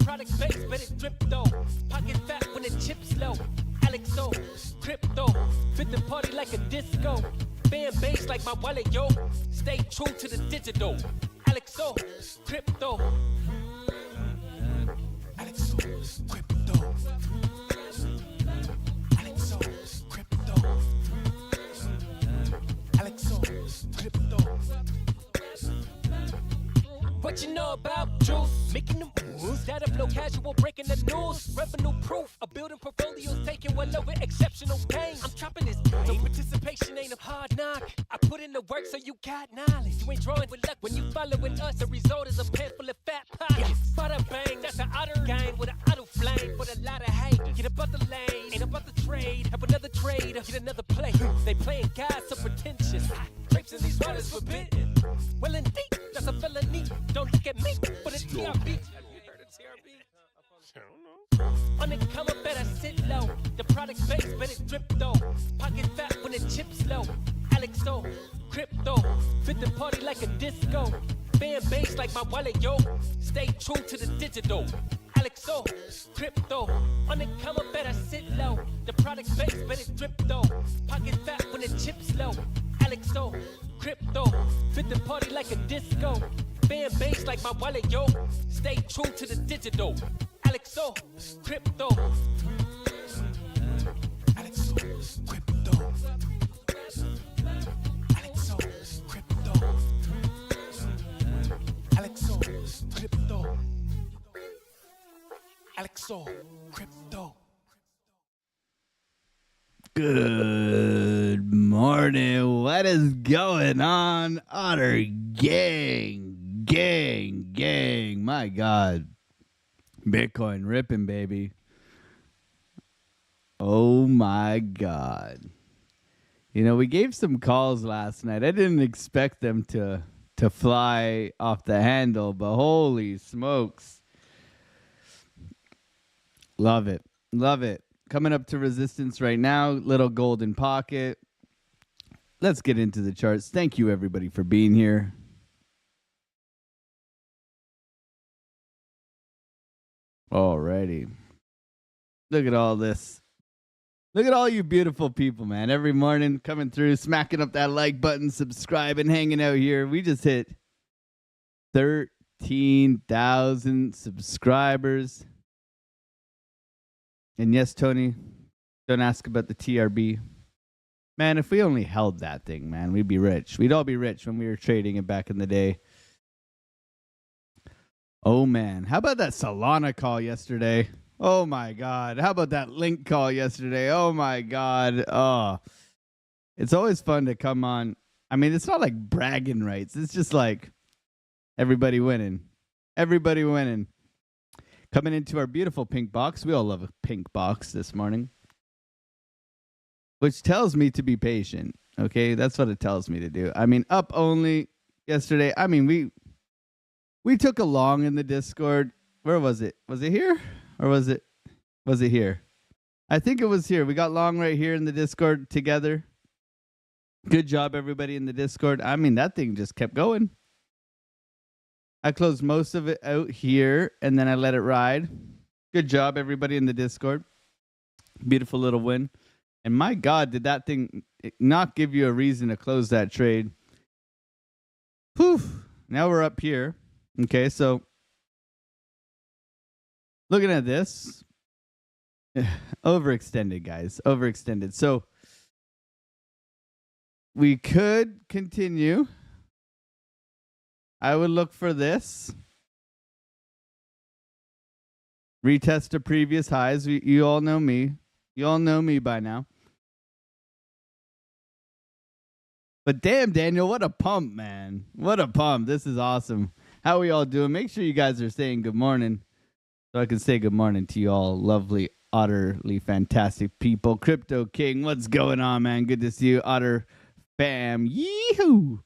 product base, but it drip though. Pocket fat when the chips low. AlexOCrypto, fit the party like a disco. Fan base like my wallet, yo. Stay true to the digital. AlexOCrypto. AlexOCrypto. AlexOCrypto. AlexOCrypto. What you know about juice? Making them moves that'll blow casual, breaking the news. Revenue proof, a building portfolios taking well over exceptional gain. I'm chopping this game, so participation ain't a hard knock. I put in the work so you got knowledge. You ain't drawing with luck when you following us. The result is a pen full of fat pockets. Bada bang, that's an otter gang with an auto flame. With a lot of hate, get about the lane, ain't about the trade. Have another trade, get another play. They playing God so pretentious. Drapes in these waters forbidden. Well indeed, that's a felony. Don't look at me for the TRB. Have you heard of TRB? I don't know. On the come up, better sit low. The product base, but it drip though. Pocket fat when the chips low. AlexOCrypto, fit the party like a disco. Fan base like my wallet, yo. Stay true to the digital. AlexOCrypto, on the come up, better sit low. The product base, but it drip though. Pocket fat when the chips low. AlexOCrypto, fit the party like a disco. Fan base like my wallet, yo. Stay true to the digital. AlexOCrypto. AlexOCrypto. AlexOCrypto. AlexOCrypto. AlexOCrypto. Good morning. What is going on, Otter Gang? Gang. My God. Bitcoin ripping, baby. Oh, my God. You know, we gave some calls last night. I didn't expect them to fly off the handle, but holy smokes. Love it. Coming up to resistance right now. Little golden pocket. Let's get into the charts. Thank you, everybody, for being here. Alrighty. Look at all this. Look at all you beautiful people, man. Every morning coming through, smacking up that like button, subscribing, hanging out here. We just hit 13,000 subscribers. And yes, Tony, don't ask about the TRB. Man, if we only held that thing, man, we'd be rich. We'd all be rich when we were trading it back in the day. Oh, man. How about that Solana call yesterday? Oh, my God. How about that Link call yesterday? Oh, my God. Oh, it's always fun to come on. I mean, it's not like bragging rights. It's just like everybody winning. Everybody winning. Coming into our beautiful pink box. We all love a pink box this morning. Which tells me to be patient. Okay, that's what it tells me to do. I mean, up only yesterday. I mean, we took a long in the Discord. Where was it? Was it here? Or was it here? I think it was here. We got long right here in the Discord together. Good job, everybody in the Discord. I mean, that thing just kept going. I closed most of it out here, and then I let it ride. Good job, everybody in the Discord. Beautiful little win. And my God, did that thing not give you a reason to close that trade? Poof. Now we're up here. Okay, so looking at this. Overextended, guys. Overextended. So we could continue. I would look for this. Retest to previous highs. You all know me. You all know me by now. But damn, Daniel, what a pump, man. What a pump. This is awesome. How are we all doing? Make sure you guys are saying good morning so I can say good morning to you all lovely, utterly fantastic people. Crypto King, what's going on, man? Good to see you. Otter fam. Yee-hoo.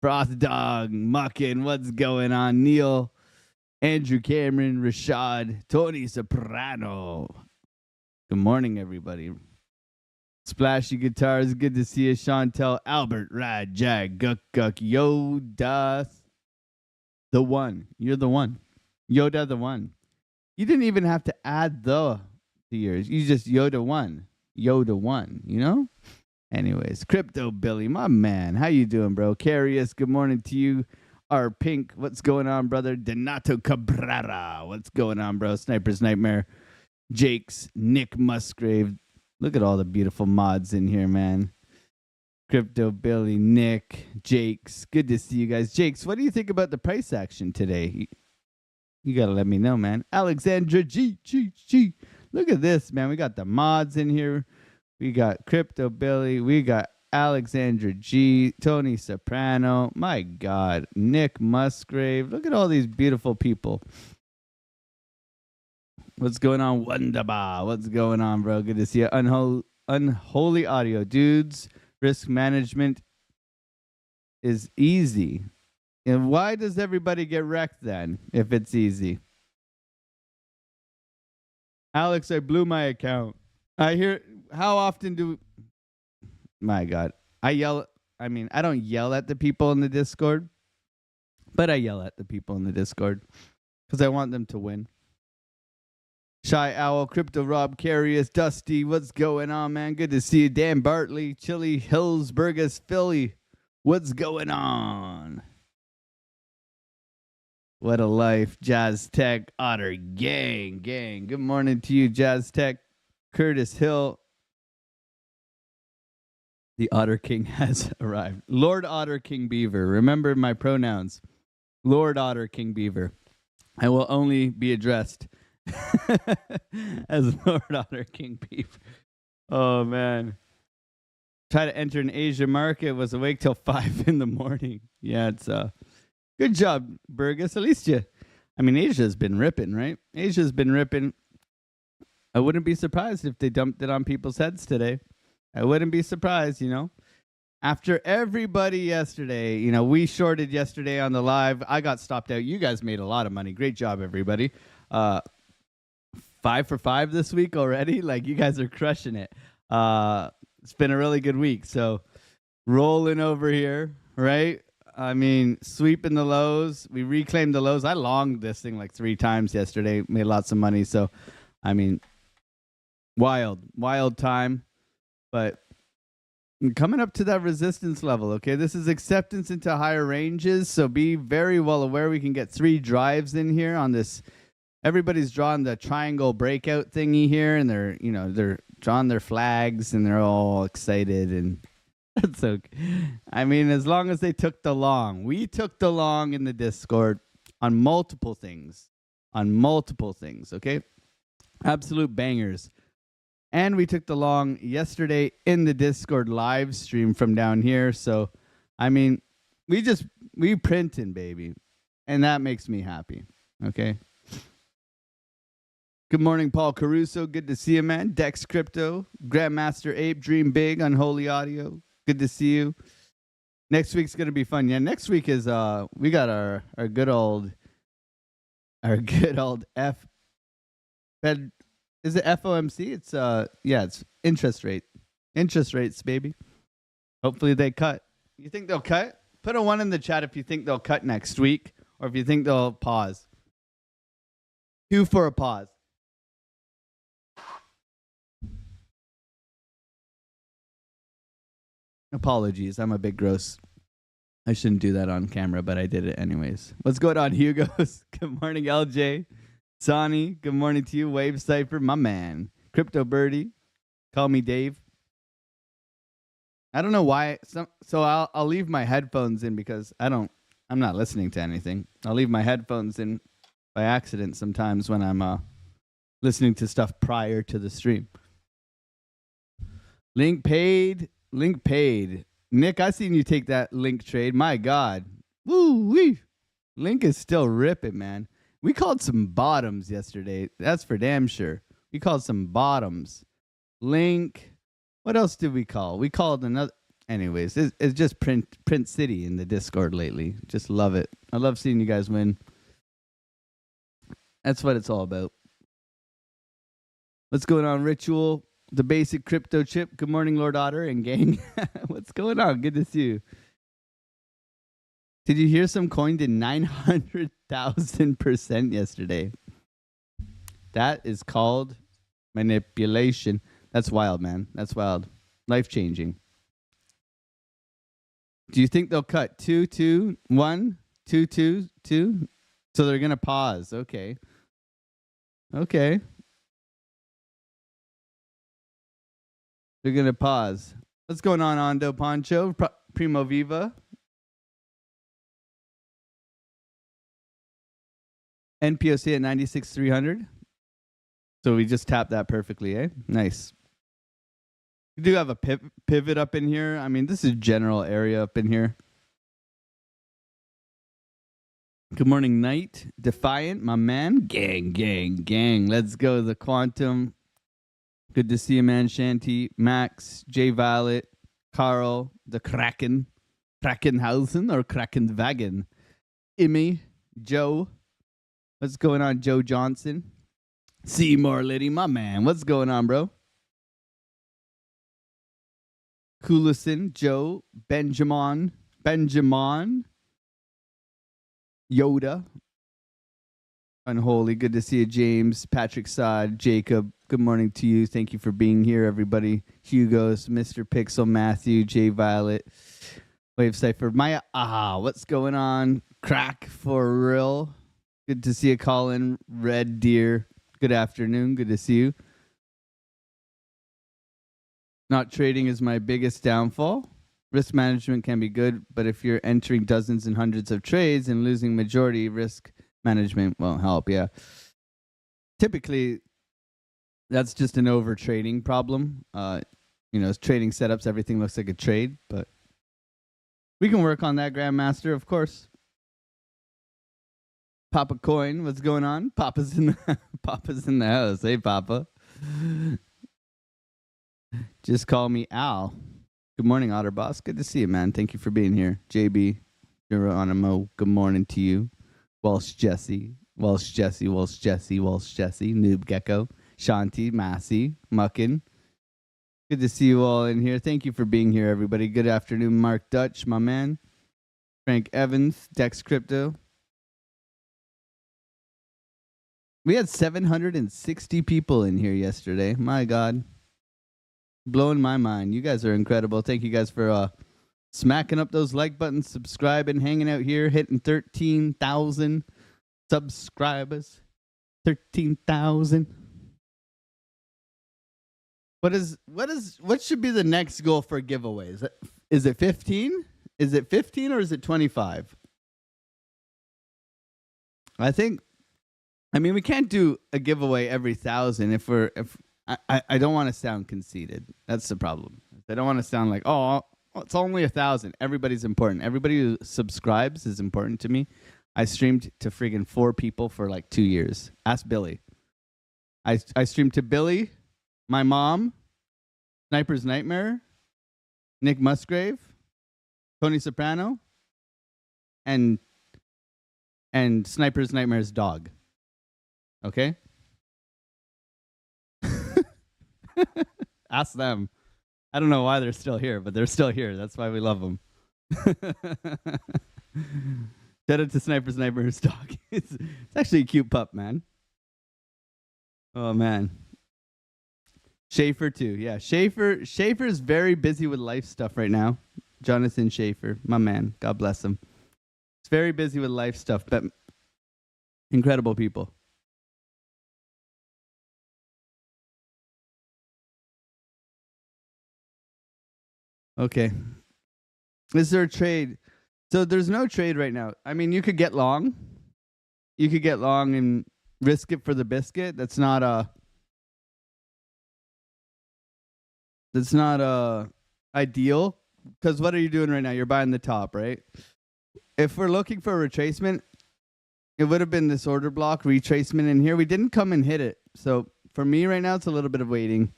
Frost Dog, Muckin, what's going on? Neil, Andrew Cameron, Rashad, Tony Soprano. Good morning, everybody. Splashy Guitars, good to see you. Chantel, Albert, Rad, Jag, Guk Guk, Yoda, the one. You're the one. Yoda, the one. You didn't even have to add the to yours. You just Yoda one. Yoda one, you know? Anyways, Crypto Billy, my man. How you doing, bro? Carius, good morning to you. R Pink, what's going on, brother? Donato Cabrera, what's going on, bro? Sniper's Nightmare. Jakes, Nick Musgrave. Look at all the beautiful mods in here, man. Crypto Billy, Nick, Jakes. Good to see you guys. Jakes, what do you think about the price action today? You got to let me know, man. Alexandra G. Look at this, man. We got the mods in here. We got Crypto Billy. We got Alexandra G. Tony Soprano. My God. Nick Musgrave. Look at all these beautiful people. What's going on, Wondaba? What's going on, bro? Good to see you. Unholy audio. Dudes, risk management is easy. And why does everybody get wrecked then if it's easy? Alex, I blew my account. I hear, how often do, my God, I don't yell at the people in the Discord, but I yell at the people in the Discord because I want them to win. Shy Owl, Crypto Rob, Carius, Dusty, what's going on, man? Good to see you. Dan Bartley, Chili Hills, Burgess, Philly, what's going on? What a life. Jazz Tech, Otter, gang. Good morning to you, Jazz Tech. Curtis Hill. The Otter King has arrived. Lord Otter King Beaver. Remember my pronouns. Lord Otter King Beaver. I will only be addressed as Lord Otter King Beaver. Oh, man. Try to enter an Asia market. Was awake till 5 in the morning. Yeah, it's good job, Burgess. At least Asia's been ripping, right? Asia's been ripping. I wouldn't be surprised if they dumped it on people's heads today. I wouldn't be surprised, After everybody yesterday, we shorted yesterday on the live. I got stopped out. You guys made a lot of money. Great job, everybody. 5 for 5 this week already. Like, you guys are crushing it. It's been a really good week. So, rolling over here, right? Sweeping the lows. We reclaimed the lows. I longed this thing like 3 times yesterday. Made lots of money. So, wild time. But coming up to that resistance level, okay? This is acceptance into higher ranges. So, be very well aware we can get 3 drives in here on this. Everybody's drawing the triangle breakout thingy here. And they're drawing their flags. And they're all excited and... That's okay. As long as they took the long. We took the long in the Discord on multiple things. Okay? Absolute bangers. And we took the long yesterday in the Discord live stream from down here. So, we printing, baby. And that makes me happy. Okay? Good morning, Paul Caruso. Good to see you, man. Dex Crypto. Grandmaster Ape. Dream Big. Unholy Audio. Good to see you. Next week's gonna be fun. Yeah, next week is we got our good old F Fed. Is it FOMC? It's it's interest rates, baby. Hopefully they cut. You think they'll cut? Put a 1 in the chat if you think they'll cut next week, or if you think they'll pause. 2 for a pause. Apologies, I'm a big gross. I shouldn't do that on camera, but I did it anyways. What's going on, Hugo's? Good morning, LJ. Sonny, good morning to you. Wave Cypher, my man. Crypto Birdie, call me Dave. I don't know why. So I'll leave my headphones in because I'm not listening to anything. I'll leave my headphones in by accident sometimes when I'm listening to stuff prior to the stream. Link paid. Nick, I seen you take that Link trade. My God. Woo-wee. Link is still ripping, man. We called some bottoms yesterday. That's for damn sure. We called some bottoms. Link. What else did we call? We called another. Anyways, it's just Print City in the Discord lately. Just love it. I love seeing you guys win. That's what it's all about. What's going on, Ritual? The basic crypto chip. Good morning, Lord Otter and gang. What's going on? Good to see you. Did you hear some coin did 900,000% yesterday? That is called manipulation. That's wild, man. That's wild. Life-changing. Do you think they'll cut 2, 2, 1, 2, 2, 2? So they're going to pause. Okay. Okay. They're going to pause. What's going on, Ando Poncho? Primo Viva? NPOC at 96,300. So we just tapped that perfectly, eh? Nice. We do have a pivot up in here. I mean, this is general area up in here. Good morning, Knight. Defiant, my man. Gang, gang, gang. Let's go. The Quantum. Good to see you, man. Shanty, Max, J Violet, Carl, the Kraken. Krakenhausen or Krakenwagen. Imi, Joe. What's going on, Joe Johnson? Seymour Liddy, my man. What's going on, bro? Coolison, Joe, Benjamin, Yoda, Unholy. Good to see you, James, Patrick Sod, Jacob. Good morning to you. Thank you for being here, everybody. Hugo's, Mr. Pixel, Matthew, J Violet, Wave Cipher, Maya. What's going on? Crack for real. Good to see you, Colin. Red Deer. Good afternoon. Good to see you. Not trading is my biggest downfall. Risk management can be good, but if you're entering dozens and hundreds of trades and losing majority, risk management won't help. Yeah. Typically, that's just an over trading problem. Trading setups, everything looks like a trade, but we can work on that, Grandmaster, of course. Papa Coin, what's going on? Papa's in the house. Hey, Papa. Just call me Al. Good morning, Otterboss. Good to see you, man. Thank you for being here. JB, Geronimo, good morning to you. Welsh Jesse, Noob Gecko, Shanti, Massey, Muckin. Good to see you all in here. Thank you for being here, everybody. Good afternoon, Mark Dutch, my man. Frank Evans, Dex Crypto. We had 760 people in here yesterday. My God. Blowing my mind. You guys are incredible. Thank you guys for smacking up those like buttons, subscribing, hanging out here, hitting 13,000 subscribers. 13,000. What should be the next goal for giveaways? Is it 15? Is it 15 or is it 25? I mean, we can't do a giveaway every 1,000 if I don't want to sound conceited. That's the problem. I don't want to sound like, it's only 1,000. Everybody's important. Everybody who subscribes is important to me. I streamed to friggin' 4 people for like 2 years. Ask Billy. I streamed to Billy, my mom, Sniper's Nightmare, Nick Musgrave, Tony Soprano, and Sniper's Nightmare's dog. Okay? Ask them. I don't know why they're still here, but they're still here. That's why we love them. Shout out to Sniper's Nightmare's dog. It's actually a cute pup, man. Oh, man. Schaefer, too. Yeah, Schaefer's very busy with life stuff right now. Jonathan Schaefer, my man. God bless him. He's very busy with life stuff, but incredible people. Okay. Is there a trade? So there's no trade right now. I mean, you could get long. You could get long and risk it for the biscuit. That's not ideal. Because what are you doing right now? You're buying the top, right? If we're looking for a retracement, it would have been this order block retracement in here. We didn't come and hit it. So for me right now, it's a little bit of waiting.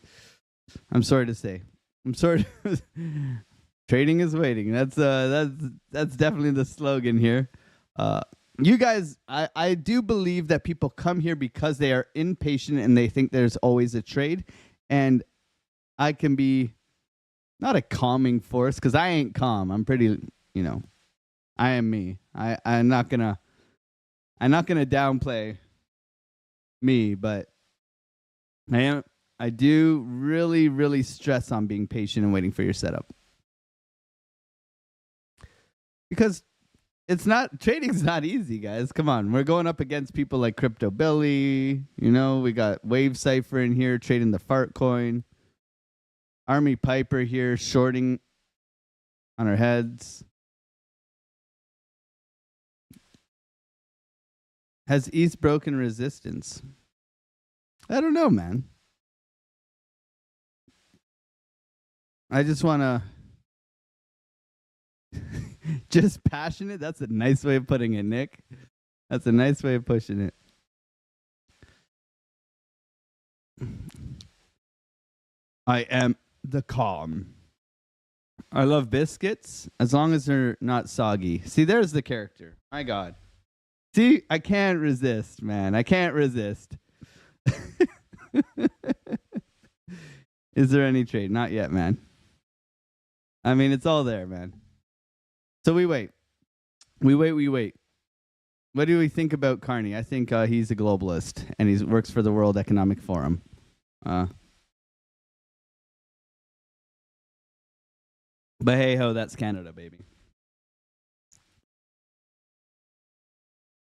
I'm sorry to say. I'm sorry. Trading is waiting. That's definitely the slogan here. You guys, I do believe that people come here because they are impatient and they think there's always a trade. And I can be not a calming force because I ain't calm. I'm pretty, I am me. I'm not gonna downplay me, but I do really, really stress on being patient and waiting for your setup. Because trading's not easy, guys. Come on. We're going up against people like Crypto Billy. We got Wave Cypher in here trading the fart coin. Army Piper here shorting on our heads. Has East broken resistance? I don't know, man. I just want to just passionate. That's a nice way of putting it, Nick. That's a nice way of pushing it. I am the calm. I love biscuits as long as they're not soggy. See, there's the character. My God. See, I can't resist, man. I can't resist. Is there any trade? Not yet, man. I mean, it's all there, man. So we wait. We wait. What do we think about Carney? I think he's a globalist, and he works for the World Economic Forum. But hey-ho, that's Canada, baby.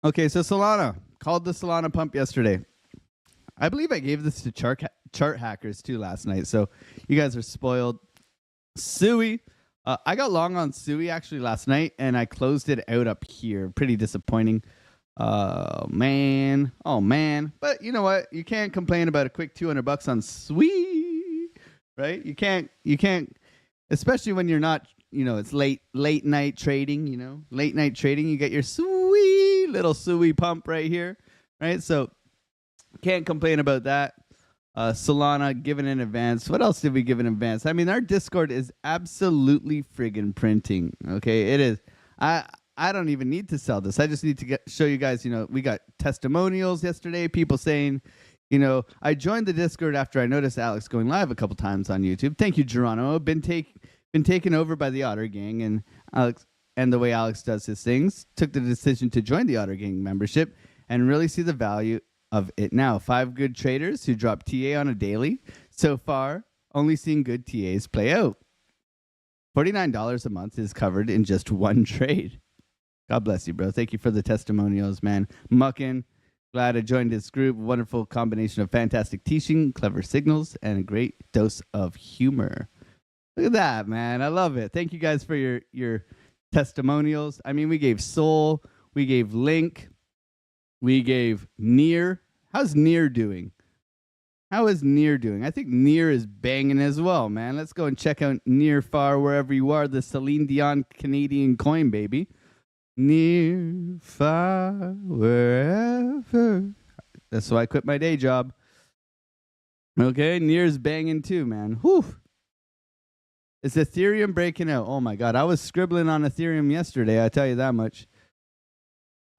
Okay, so Solana. Called the Solana pump yesterday. I believe I gave this to chart hackers, too, last night, so you guys are spoiled. Sui. I got long on Sui actually last night, and I closed it out up here. Pretty disappointing. Man. But you know what? You can't complain about a quick $200 on Sui, right? You can't, especially when you're not, it's late night trading, late night trading. You get your Sui little Sui pump right here, right? So can't complain about that. Solana given in advance. What else did we give in advance? I mean, our Discord is absolutely friggin' printing. Okay, it is. I don't even need to sell this. I just need to show you guys. We got testimonials yesterday. People saying, I joined the Discord after I noticed Alex going live a couple times on YouTube. Thank you, Geronimo. Been taken over by the Otter Gang and Alex, and the way Alex does his things. Took the decision to join the Otter Gang membership and really see the value of it now. 5 good traders who drop TA on a daily. So far, only seeing good TAs play out. $49 a month is covered in just one trade. God bless you, bro. Thank you for the testimonials, man. Muckin, glad I joined this group. Wonderful combination of fantastic teaching, clever signals, and a great dose of humor. Look at that, man. I love it. Thank you guys for your testimonials. I mean, we gave Soul, we gave Link, we gave Near. How's Near doing? How is Near doing? I think Near is banging as well, man. Let's go and check out Near Far wherever you are. The Celine Dion Canadian coin, baby. Near, far, wherever. That's why I quit my day job. Okay, Near's banging too, man. Whew. Is Ethereum breaking out? Oh my God, I was scribbling on Ethereum yesterday, I tell you that much.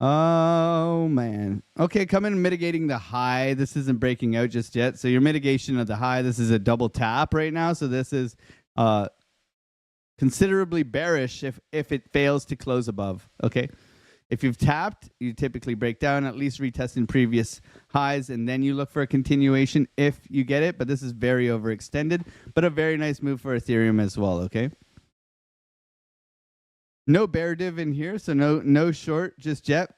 Oh, man. Okay, coming and mitigating the high. This isn't breaking out just yet. So your mitigation of the high, this is a double tap right now. So this is considerably bearish if it fails to close above. Okay. If you've tapped, you typically break down, at least retesting previous highs, and then you look for a continuation if you get it. But this is very overextended, but a very nice move for Ethereum as well. Okay. No bear div in here, so no short just yet.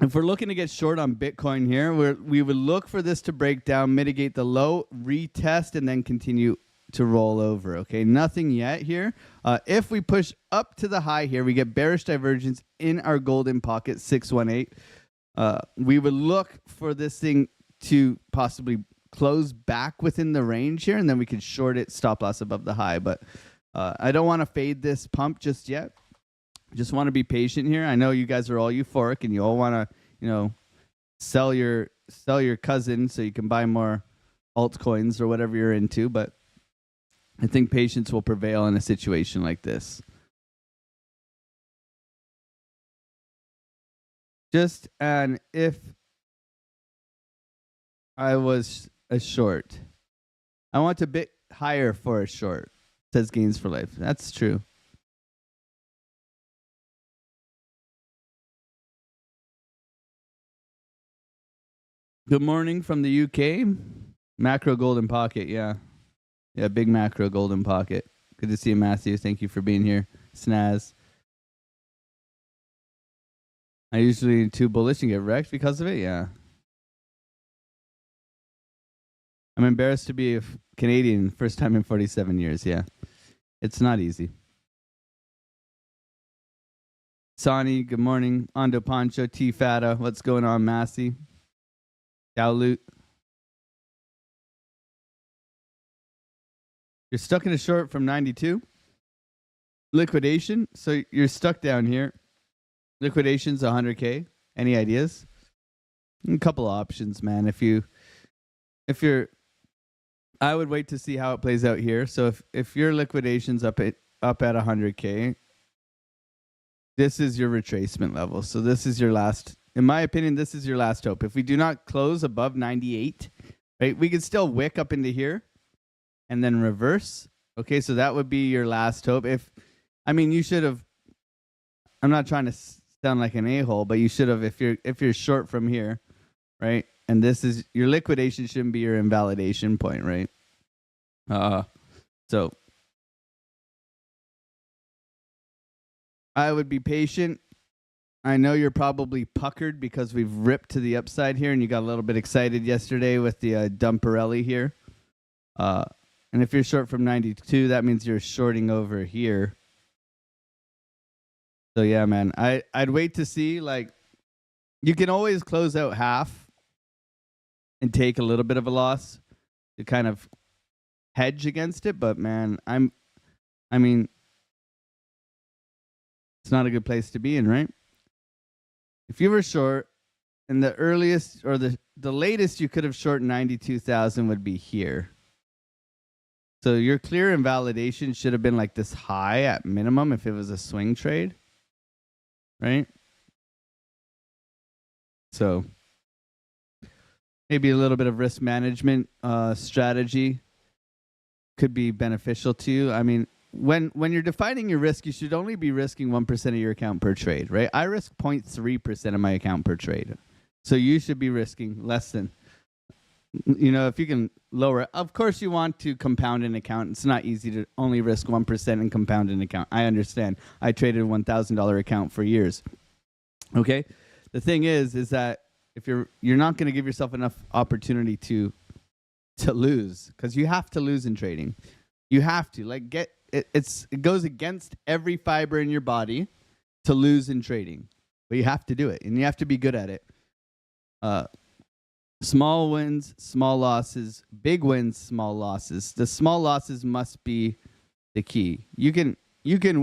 If we're looking to get short on Bitcoin here, we would look for this to break down, mitigate the low, retest, and then continue to roll over. Okay, nothing yet here. If we push up to the high here, we get bearish divergence in our golden pocket 618. We would look for this thing to possibly close back within the range here, and then we could short it, stop loss above the high. But I don't want to fade this pump just yet. Just want to be patient here. I know you guys are all euphoric and you all want to, sell your cousin so you can buy more altcoins or whatever you're into, but I think patience will prevail in a situation like this. Just and if I was a short, I want a bit higher for a short, says Gains for Life. That's true. Good morning from the UK. Macro golden pocket, yeah. Yeah, big macro golden pocket. Good to see you, Matthew. Thank you for being here. Snaz. I usually too bullish and get wrecked because of it, yeah. I'm embarrassed to be a Canadian, first time in 47 years, yeah. It's not easy. Sani, good morning. Ando Pancho, T Fata, what's going on, Massey? Dowloot. You're stuck in a short from 92. Liquidation, so you're stuck down here. Liquidation's 100K. Any ideas? A couple of options, man. If you're I would wait to see how it plays out here. So if your liquidation's up at 100K, this is your retracement level. So this is your last, in my opinion, this is your last hope. If we do not close above 98, right, we could still wick up into here and then reverse. Okay, so that would be your last hope. You should have, I'm not trying to sound like an a-hole, but you should have, if you're short from here, right? And this is your liquidation, shouldn't be your invalidation point, right? So I would be patient. I know you're probably puckered because we've ripped to the upside here and you got a little bit excited yesterday with the Dumperelli here. And if you're short from 92, that means you're shorting over here. So yeah, man, I'd wait to see. Like, you can always close out half and take a little bit of a loss to kind of hedge against it. But man, it's not a good place to be in, right? If you were short, and the earliest or the latest you could have short 92,000 would be here. So your clear invalidation should have been like this high at minimum if it was a swing trade, right? So maybe a little bit of risk management strategy could be beneficial to you. I mean, when you're defining your risk, you should only be risking 1% of your account per trade, right? I risk 0.3% of my account per trade. So you should be risking less than, if you can lower it. Of course, you want to compound an account. It's not easy to only risk 1% and compound an account. I understand. I traded a $1,000 account for years. Okay? The thing is that if you're not going to give yourself enough opportunity to lose, because you have to lose in trading. You have to it goes against every fiber in your body to lose in trading, but you have to do it and you have to be good at it. Small wins, small losses, big wins, small losses. The small losses must be the key. You can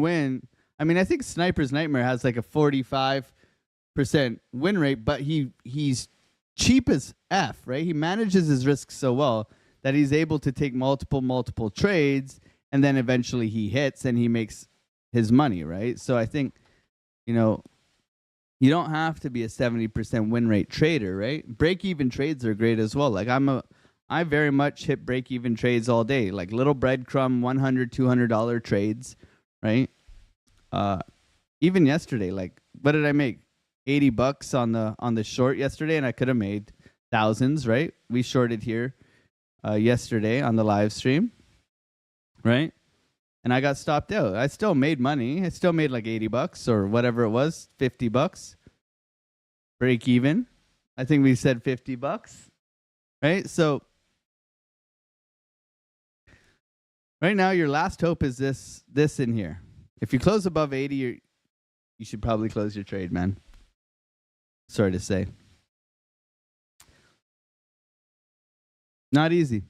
win. I mean, I think Sniper's Nightmare has like a 45% win rate, but he's cheap as F, right? He manages his risk so well that he's able to take multiple trades, and then eventually he hits and he makes his money, right? So I think, you don't have to be a 70% win rate trader, right? Break-even trades are great as well. Like I very much hit break-even trades all day, like little breadcrumb $100, $200 trades, right? Even yesterday, like what did I make? $80 on the short yesterday, and I could have made thousands, right? We shorted here yesterday on the live stream, right? And I got stopped out. I still made money. I still made like $80 or whatever it was, $50. Break even. I think we said $50, right? So right now, your last hope is this in here. If you close above 80, you should probably close your trade, man. Sorry to say. Not easy.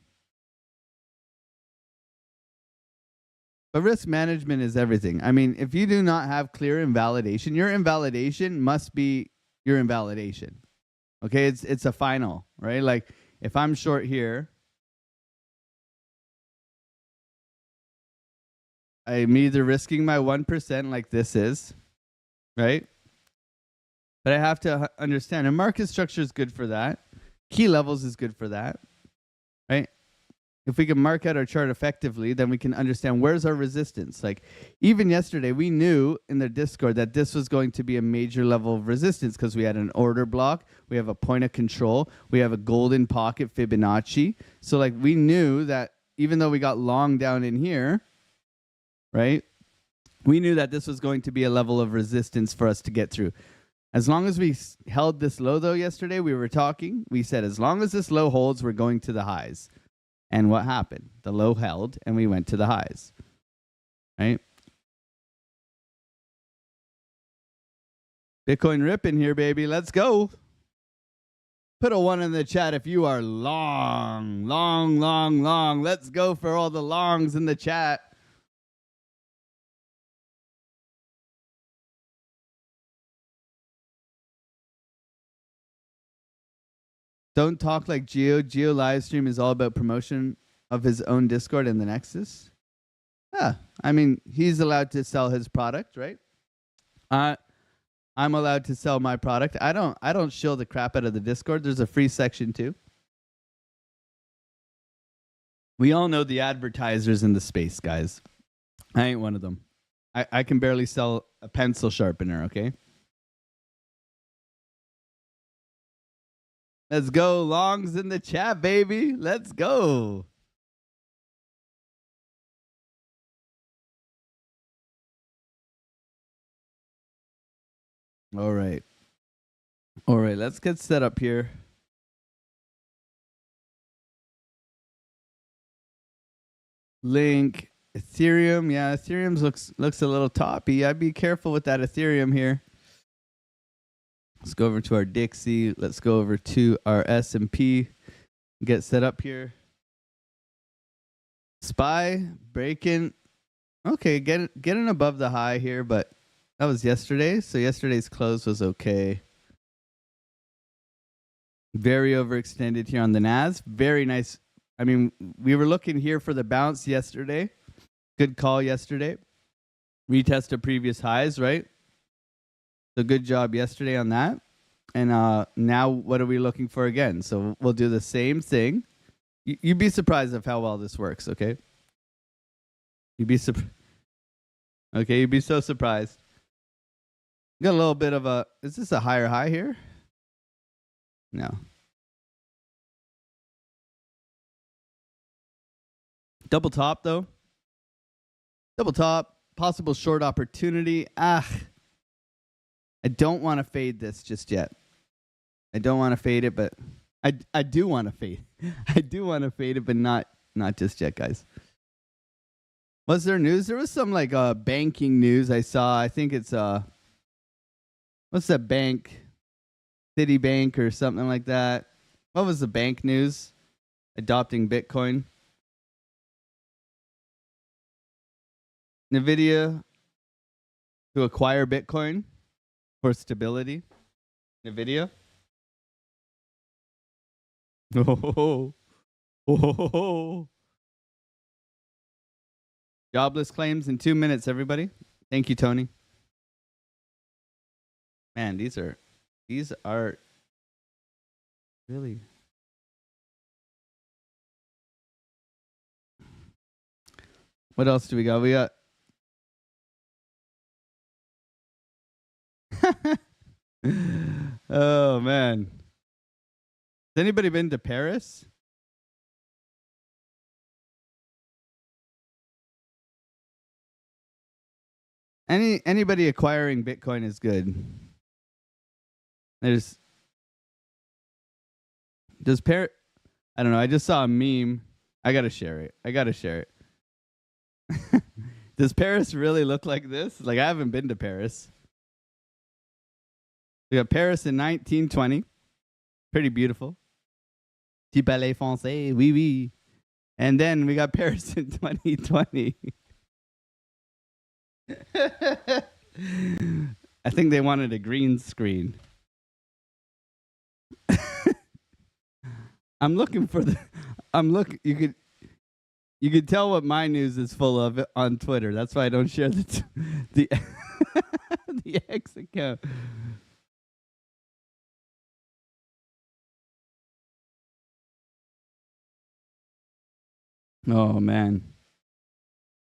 But risk management is everything. I mean, if you do not have clear invalidation, your invalidation must be your invalidation. Okay, it's a final, right? Like if I'm short here, I'm either risking my 1% like this is, right? But I have to understand, and market structure is good for that. Key levels is good for that, right? if we can mark out our chart effectively, then we can understand where's our resistance. Like even yesterday, we knew in the Discord that this was going to be a major level of resistance because we had an order block, we have a point of control, we have a golden pocket Fibonacci. So like we knew that even though we got long down in here, right? We knew that this was going to be a level of resistance for us to get through. As long as we held this low though yesterday, we were talking, we said as long as this low holds, we're going to the highs. And what happened? The low held, and we went to the highs, right? Bitcoin ripping here, baby. Let's go. Put a 1 in the chat if you are long, long, long, long. Let's go for all the longs in the chat. Don't talk like Geo. Geo live stream is all about promotion of his own Discord and the Nexus. Yeah, I mean, he's allowed to sell his product, right? I'm allowed to sell my product. I don't shill the crap out of the Discord. There's a free section too. We all know the advertisers in the space, guys. I ain't one of them. I can barely sell a pencil sharpener, okay? Let's go. Longs in the chat, baby. Let's go. All right. All right, let's get set up here. Link, Ethereum. Yeah, Ethereum looks a little toppy. I'd be careful with that Ethereum here. Let's go over to our Dixie. Let's go over to our S&P. Get set up here. SPY breaking. Okay, getting above the high here, but that was yesterday. So yesterday's close was okay. Very overextended here on the Nas. Very nice. I mean, we were looking here for the bounce yesterday. Good call yesterday. Retest of previous highs, right? So good job yesterday on that. And now what are we looking for again? So we'll do the same thing. You'd be surprised of how well this works, okay? You'd be okay, you'd be so surprised. Got a little bit of a, is this a higher high here? No. Double top though. Double top, possible short opportunity. I don't want to fade this just yet. I don't want to fade it, but I do want to fade. I do want to fade it, but not just yet, guys. Was there news? There was some like banking news I saw. I think it's what's that bank? Citibank or something like that. What was the bank news? Adopting Bitcoin. NVIDIA to acquire Bitcoin for stability. NVIDIA. Oh. Oh. Jobless claims in 2 minutes, everybody. Thank you, Tony. Man, these are really. What else do we got? We got oh man. Has anybody been to Paris? Anybody acquiring Bitcoin is good. Does Paris? I don't know. I just saw a meme. I gotta share it. Does Paris really look like this? Like I haven't been to Paris. We got Paris in 1920. Pretty beautiful. Tu parles français? Oui, oui. And then we got Paris in 2020. I think they wanted a green screen. I'm looking for the. You could tell what my news is full of on Twitter. That's why I don't share the the X account. Oh man.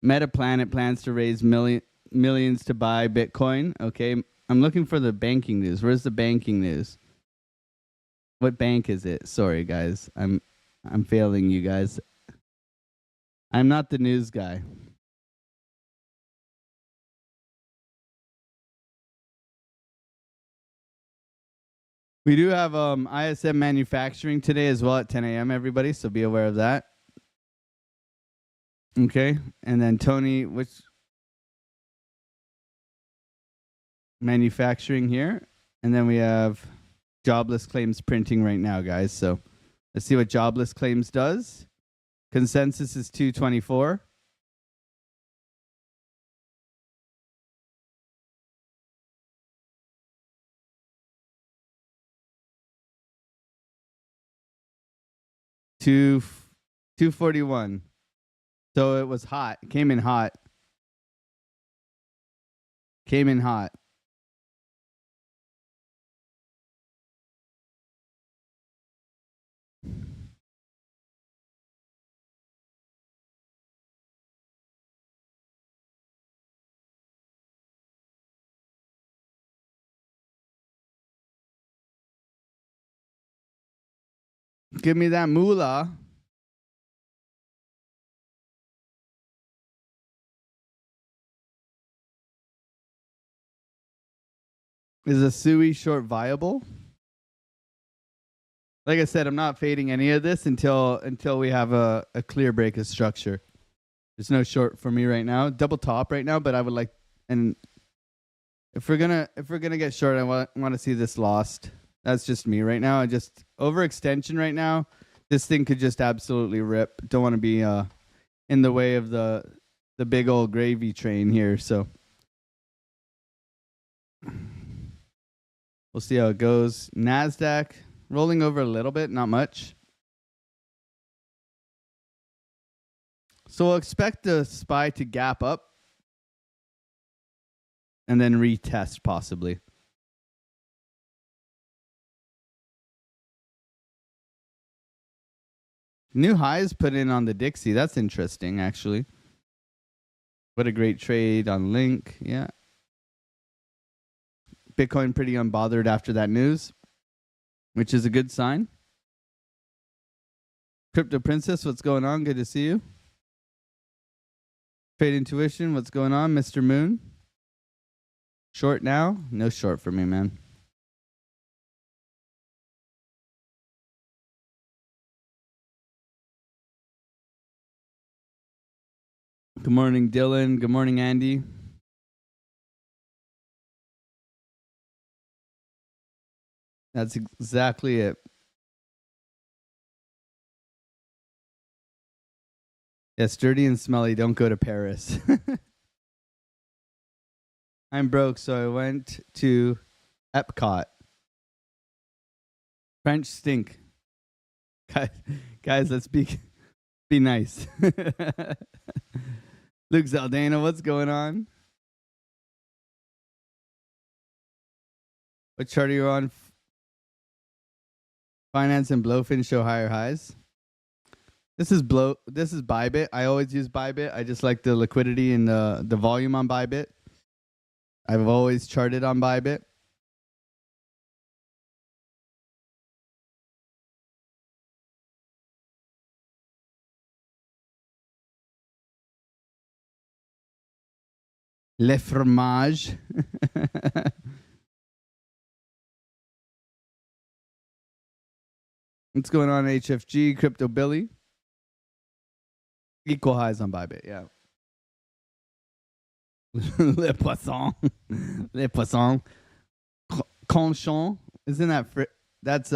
Metaplanet plans to raise millions to buy Bitcoin. Okay, I'm looking for the banking news. Where's the banking news? What bank is it? Sorry, guys. I'm failing you guys. I'm not the news guy. We do have ISM manufacturing today as well at 10 a.m. Everybody, so be aware of that. Okay, and then Tony, which manufacturing here, and then we have jobless claims printing right now, guys. So let's see what jobless claims does. Consensus is 224. Two 241. So it was hot. Came in hot. Came in hot. Give me that moolah. Is a SUI short viable? Like I said, I'm not fading any of this until we have a clear break of structure. There's no short for me right now. Double top right now, but I would like, and if we're gonna get short, I want to see this lost. That's just me right now. I just overextension right now. This thing could just absolutely rip. Don't want to be in the way of the big old gravy train here. So we'll see how it goes. NASDAQ rolling over a little bit, not much. So we'll expect the SPY to gap up and then retest possibly. New highs put in on the Dixie. That's interesting, actually. What a great trade on Link. Yeah. Bitcoin pretty unbothered after that news, which is a good sign. Crypto Princess, what's going on? Good to see you. Trade Intuition, what's going on? Mr. Moon. Short now? No short for me, man. Good morning, Dylan. Good morning, Andy. That's exactly it. Yeah, sturdy and smelly. Don't go to Paris. I'm broke, so I went to Epcot. French stink. Guys, let's be nice. Luke Zaldana, what's going on? What chart are you on? Finance and BloFin show higher highs. This is Bybit. I always use Bybit. I just like the liquidity and the volume on Bybit. I've always charted on Bybit. Le fromage. What's going on, HFG? Crypto Billy? Equal highs on Bybit, yeah. Le poisson. Le poisson. Conchon. Isn't that that's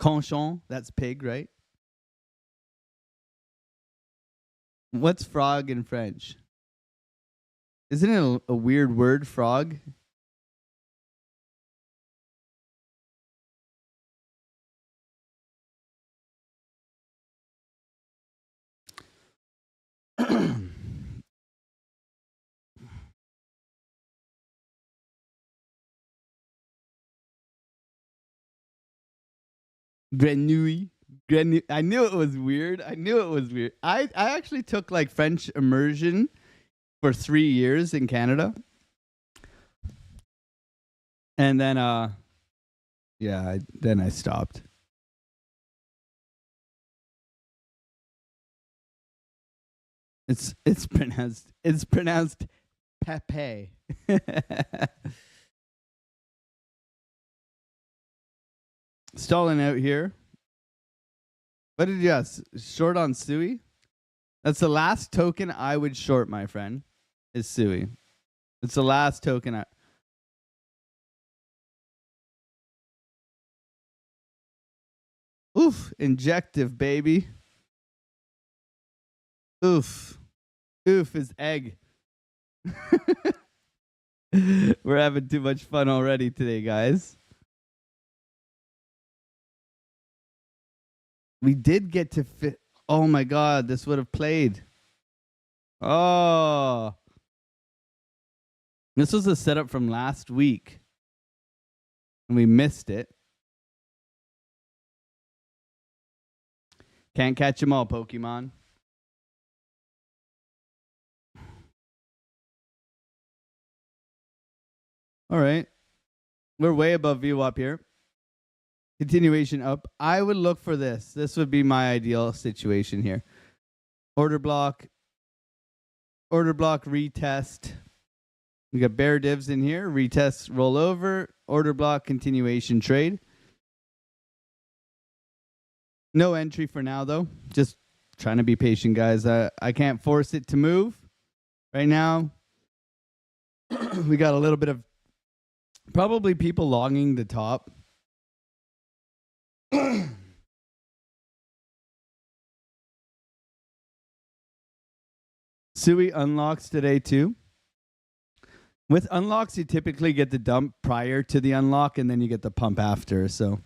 conchon? That's pig, right? What's frog in French? Isn't it a weird word, frog? Grenouille. I knew it was weird. I actually took like French immersion for 3 years in Canada. And then then I stopped. It's pronounced Pepe. Stalling out here. What did you ask? Short on Sui? That's the last token I would short, my friend, is Sui. It's the last token I... Oof, injective, baby. Oof. Oof is egg. We're having too much fun already today, guys. We did get to fit. Oh my God, this would have played. Oh. This was a setup from last week. And we missed it. Can't catch them all, Pokemon. All right. We're way above VWAP here. Continuation up. I would look for this. This would be my ideal situation here. Order block retest. We got bear divs in here. Retest, roll over. Order block, continuation trade. No entry for now, though. Just trying to be patient, guys. I can't force it to move right now. We got a little bit of probably people longing the top. Sui unlocks today too. With unlocks, you typically get the dump prior to the unlock, and then you get the pump after. So,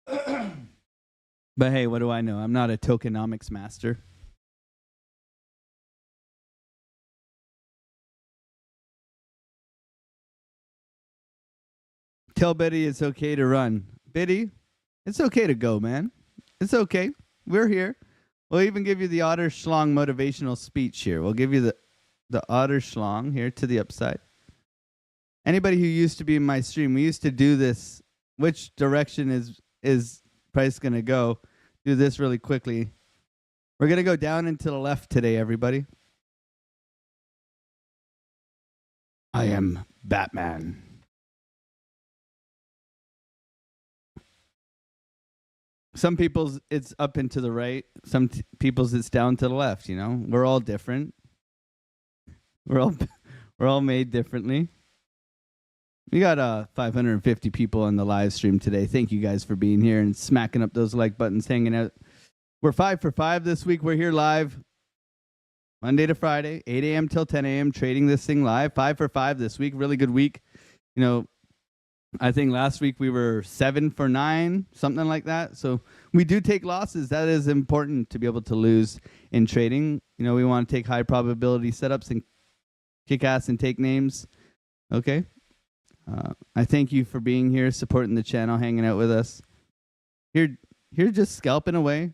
but hey, what do I know? I'm not a tokenomics master. Tell Betty it's okay to run. Betty, it's okay to go, man. It's okay. We're here. We'll even give you the Otter Schlong motivational speech here. We'll give you the Otter Schlong here to the upside. Anybody who used to be in my stream, we used to do this. Which direction is price going to go? Do this really quickly. We're going to go down and to the left today, everybody. I am Batman. Some people's it's up and to the right. Some people's it's down to the left. You know, we're all different. We're all made differently. We got 550 people on the live stream today. Thank you guys for being here and smacking up those like buttons, hanging out. We're 5 for 5 this week. We're here live Monday to Friday, 8 a.m. till 10 a.m. trading this thing live. 5 for 5 this week. Really good week. You know, I think last week we were 7 for 9, something like that. So we do take losses. That is important to be able to lose in trading. You know, we want to take high probability setups and kick ass and take names. Okay. I thank you for being here, supporting the channel, hanging out with us. Here just scalping away.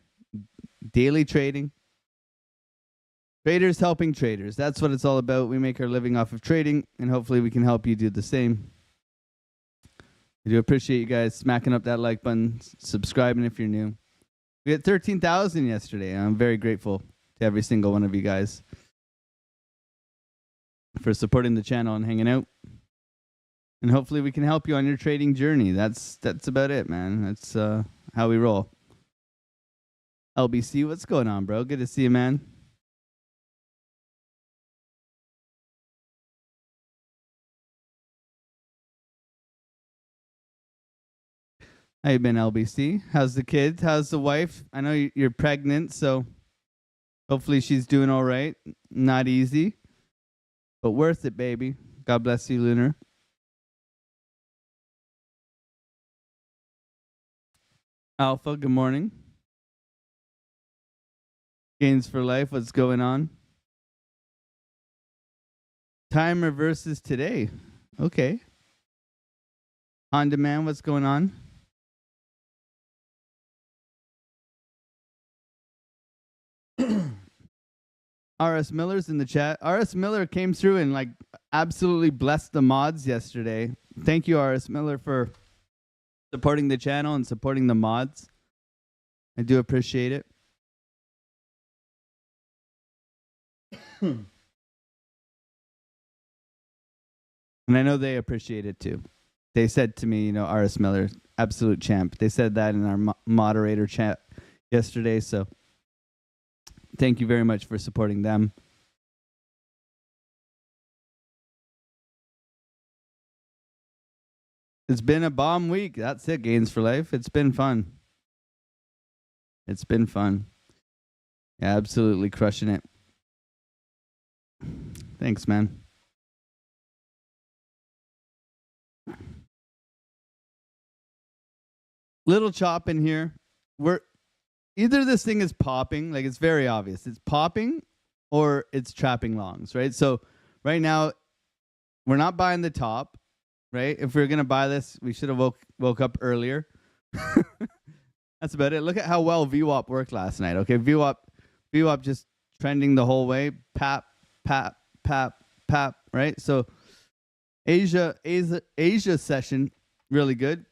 Daily trading. Traders helping traders. That's what it's all about. We make our living off of trading, and hopefully we can help you do the same. I do appreciate you guys smacking up that like button, subscribing if you're new. We had 13,000 yesterday. I'm very grateful to every single one of you guys for supporting the channel and hanging out. And hopefully we can help you on your trading journey. That's about it, man. That's how we roll. LBC, what's going on, bro? Good to see you, man. How you been, LBC? How's the kids? How's the wife? I know you're pregnant, so hopefully she's doing all right. Not easy, but worth it, baby. God bless you, Lunar. Alpha, good morning. Gains for life, what's going on? Time reverses today. Okay. On demand, what's going on? RS Miller's in the chat. RS Miller came through and like absolutely blessed the mods yesterday. Thank you, RS Miller, for supporting the channel and supporting the mods. I do appreciate it. And I know they appreciate it too. They said to me, RS Miller, absolute champ. They said that in our moderator chat yesterday. So thank you very much for supporting them. It's been a bomb week. That's it, Gains for Life. It's been fun. It's been fun. Yeah, absolutely crushing it. Thanks, man. Little chop in here. Either this thing is popping, like it's very obvious. It's popping or it's trapping longs, right? So right now, we're not buying the top, right? If we were going to buy this, we should have woke up earlier. That's about it. Look at how well VWAP worked last night. Okay, VWAP just trending the whole way. Pap, pap, pap, pap, right? So Asia session, really good.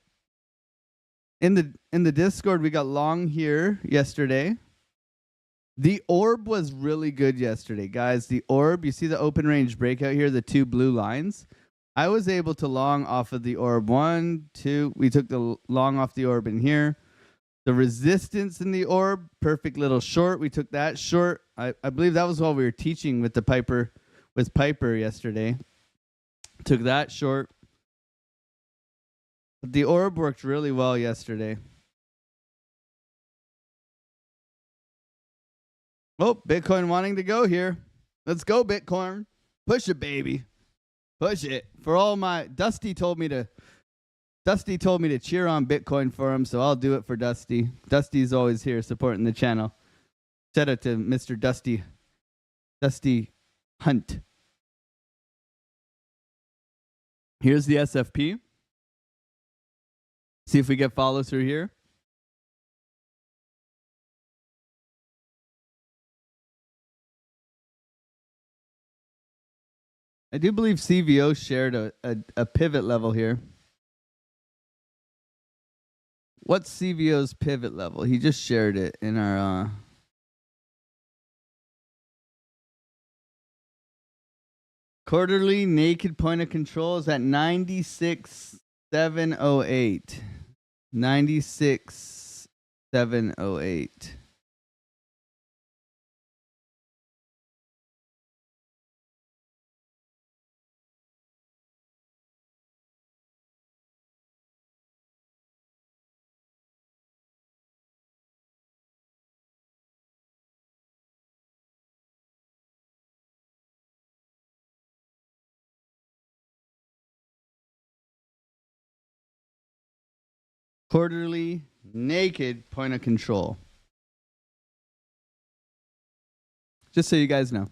In the Discord, we got long here yesterday. The orb was really good yesterday, guys. The orb, you see the open range breakout here, the two blue lines. I was able to long off of the orb. 1, 2. We took the long off the orb in here. The resistance in the orb, perfect little short. We took that short. I believe that was while we were teaching with Piper yesterday. Took that short. But the orb worked really well yesterday. Oh, Bitcoin wanting to go here. Let's go, Bitcoin. Push it, baby. Push it. For all my Dusty told me to cheer on Bitcoin for him, so I'll do it for Dusty. Dusty's always here supporting the channel. Shout out to Mr. Dusty Hunt. Here's the SFP. See if we get follow through here. I do believe CVO shared a pivot level here. What's CVO's pivot level? He just shared it in our quarterly naked point of control is at 96,708. 96,708. Quarterly naked point of control. Just so you guys know.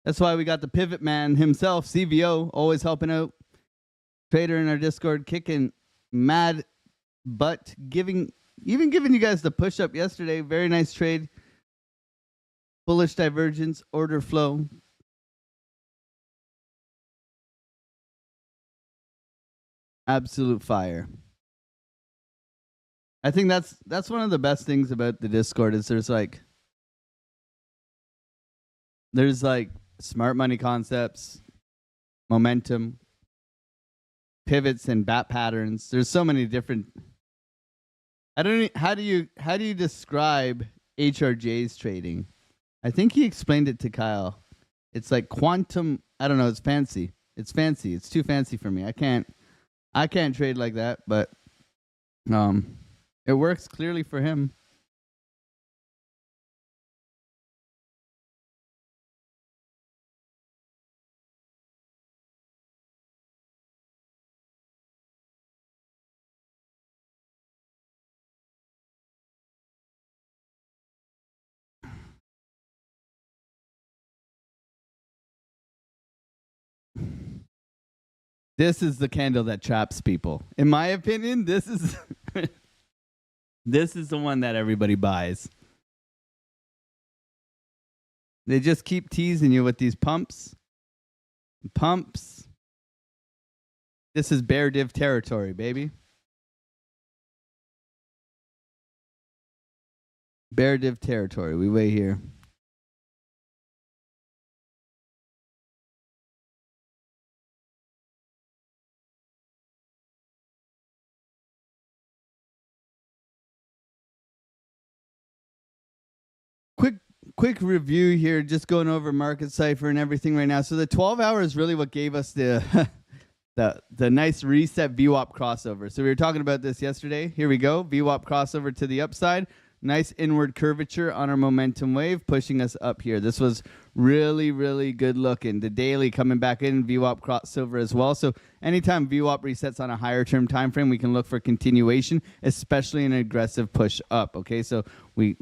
That's why we got the pivot man himself, CVO, always helping out. Trader in our Discord, kicking mad butt, giving you guys the push up yesterday. Very nice trade. Bullish divergence, order flow. Absolute fire. I think that's one of the best things about the Discord is there's like smart money concepts, momentum, pivots and bat patterns. There's so many different. How do you describe HRJ's trading? I think he explained it to Kyle. It's like quantum. I don't know. It's fancy. It's fancy. It's too fancy for me. I can't trade like that, but it works clearly for him. This is the candle that traps people. In my opinion, this is this is the one that everybody buys. They just keep teasing you with these pumps. Pumps. This is bear div territory, baby. Bear div territory. We wait here. Quick review here, just going over market cipher and everything right now. So the 12 hour is really what gave us the the nice reset VWAP crossover. So we were talking about this yesterday. Here we go. VWAP crossover to the upside. Nice inward curvature on our momentum wave, pushing us up here. This was really, really good looking. The daily coming back in, VWAP crossover as well. So anytime VWAP resets on a higher term time frame, we can look for continuation, especially an aggressive push up. Okay, so we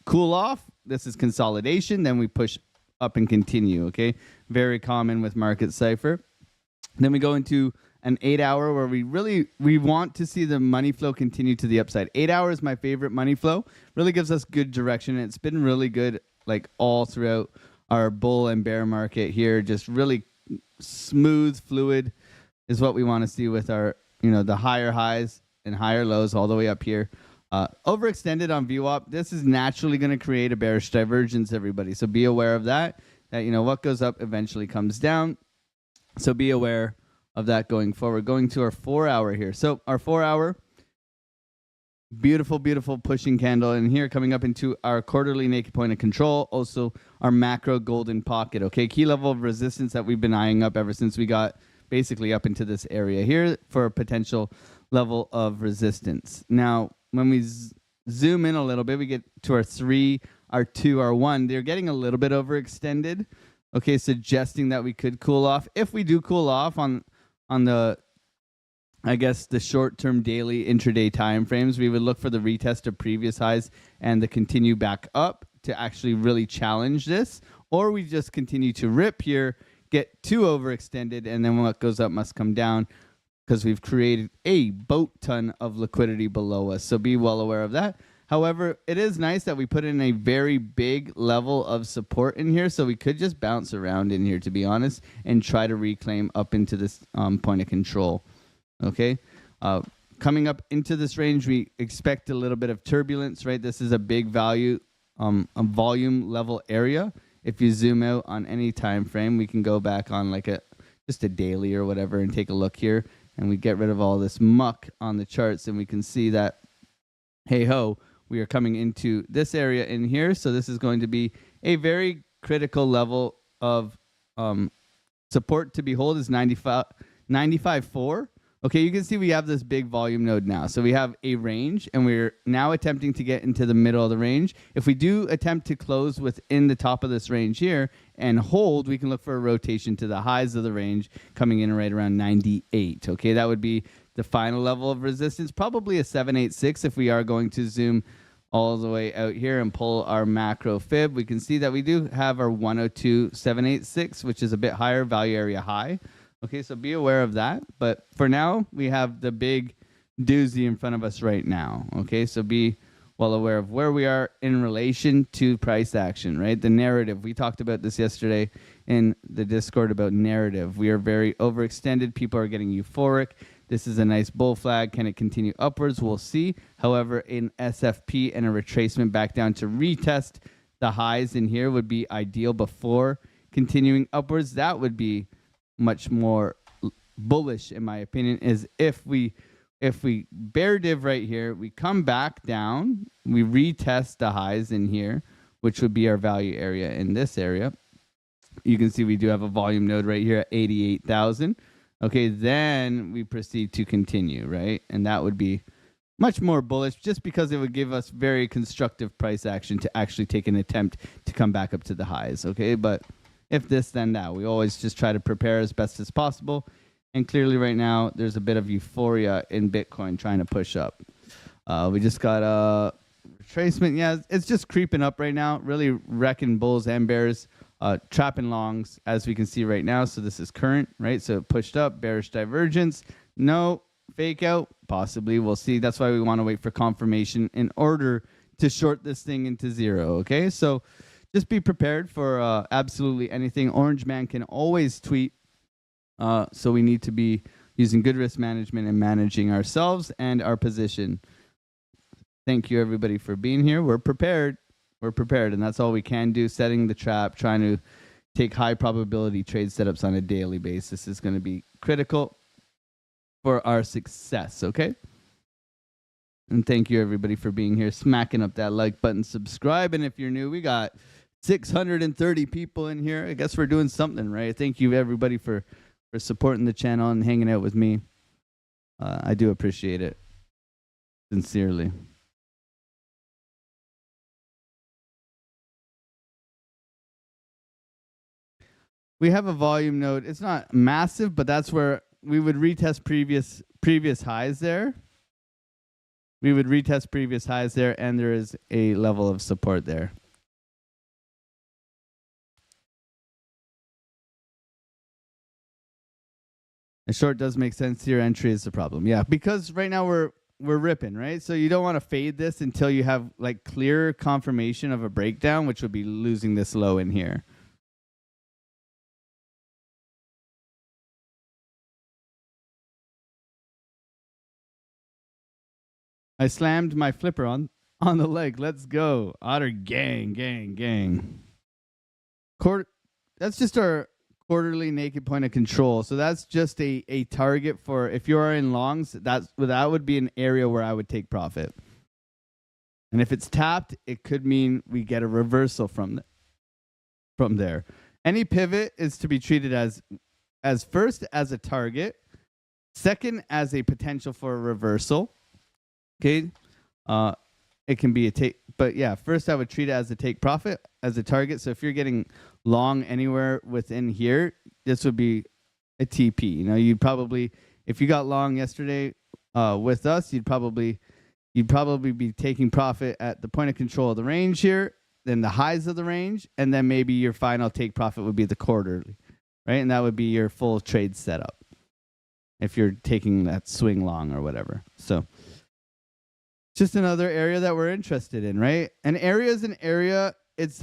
cool off. This is consolidation. Then we push up and continue. Okay, very common with market cipher. Then we go into an 8 hour where we want to see the money flow continue to the upside. 8 hours is my favorite money flow. Really gives us good direction. It's been really good like all throughout our bull and bear market here. Just really smooth, fluid is what we want to see with our, the higher highs and higher lows all the way up here. Overextended on VWAP. This is naturally going to create a bearish divergence, everybody. So be aware of that. That what goes up eventually comes down. So be aware of that going forward. Going to our 4 hour here. So our 4 hour, beautiful, beautiful pushing candle. And here coming up into our quarterly naked point of control. Also our macro golden pocket. Okay, key level of resistance that we've been eyeing up ever since we got basically up into this area here for a potential level of resistance. Now, when we zoom in a little bit, we get to our 3, our 2, our 1. They're getting a little bit overextended. Okay, suggesting that we could cool off. If we do cool off on the, I guess, the short-term daily intraday time frames, we would look for the retest of previous highs and the continue back up to actually really challenge this. Or we just continue to rip here, get too overextended, and then what goes up must come down, because we've created a boat ton of liquidity below us. So be well aware of that. However, it is nice that we put in a very big level of support in here. So we could just bounce around in here, to be honest, and try to reclaim up into this point of control. Okay. Coming up into this range, we expect a little bit of turbulence, right? This is a big value, a volume level area. If you zoom out on any time frame, we can go back on like just a daily or whatever and take a look here. And we get rid of all this muck on the charts, and we can see that, hey ho, we are coming into this area in here. So this is going to be a very critical level of support to behold is 95.4. Okay, you can see we have this big volume node now. So we have a range, and we're now attempting to get into the middle of the range. If we do attempt to close within the top of this range here and hold, we can look for a rotation to the highs of the range coming in right around 98. Okay, that would be the final level of resistance, probably a 786 if we are going to zoom all the way out here and pull our macro fib. We can see that we do have our 102.786, which is a bit higher value area high. Okay, so be aware of that. But for now, we have the big doozy in front of us right now. Okay, so be well aware of where we are in relation to price action, right? The narrative. We talked about this yesterday in the Discord about narrative. We are very overextended. People are getting euphoric. This is a nice bull flag. Can it continue upwards? We'll see. However, in SFP and a retracement back down to retest the highs in here would be ideal before continuing upwards. That would be much more bullish, in my opinion, is if we bear div right here, we come back down, we retest the highs in here, which would be our value area in this area. You can see we do have a volume node right here at 88,000. Okay, then we proceed to continue, right? And that would be much more bullish just because it would give us very constructive price action to actually take an attempt to come back up to the highs, okay? But if this, then that. We always just try to prepare as best as possible. And clearly right now, there's a bit of euphoria in Bitcoin trying to push up. We just got a retracement. Yeah, it's just creeping up right now. Really wrecking bulls and bears. Trapping longs, as we can see right now. So this is current, right? So it pushed up, bearish divergence. No, fake out, possibly. We'll see. That's why we want to wait for confirmation in order to short this thing into zero, okay? So just be prepared for absolutely anything. Orange Man can always tweet. So we need to be using good risk management and managing ourselves and our position. Thank you, everybody, for being here. We're prepared. We're prepared, and that's all we can do. Setting the trap, trying to take high probability trade setups on a daily basis is going to be critical for our success, okay? And thank you, everybody, for being here, smacking up that like button, subscribe. And if you're new, we got 630 people in here. I guess we're doing something, right? Thank you, everybody, for supporting the channel and hanging out with me. I do appreciate it, sincerely. We have a volume node. It's not massive, but that's where we would retest previous highs there. We would retest previous highs there, and there is a level of support there. A short does make sense. Your entry is the problem. Yeah, because right now we're ripping, right? So you don't want to fade this until you have like clear confirmation of a breakdown, which would be losing this low in here. I slammed my flipper on the leg. Let's go. Otter gang. That's just our quarterly naked point of control. So that's just a target for if you are in longs, that would be an area where I would take profit. And if it's tapped, it could mean we get a reversal from there. Any pivot is to be treated as first as a target, second as a potential for a reversal. Okay, it can be a take, but yeah, first I would treat it as a take profit, as a target. So if you're getting long anywhere within here, this would be a TP. You know, you'd probably, if you got long yesterday with us, you'd probably be taking profit at the point of control of the range here, then the highs of the range, and then maybe your final take profit would be the quarterly, right? And that would be your full trade setup if you're taking that swing long or whatever. So just another area that we're interested in, right? An area is an area. It's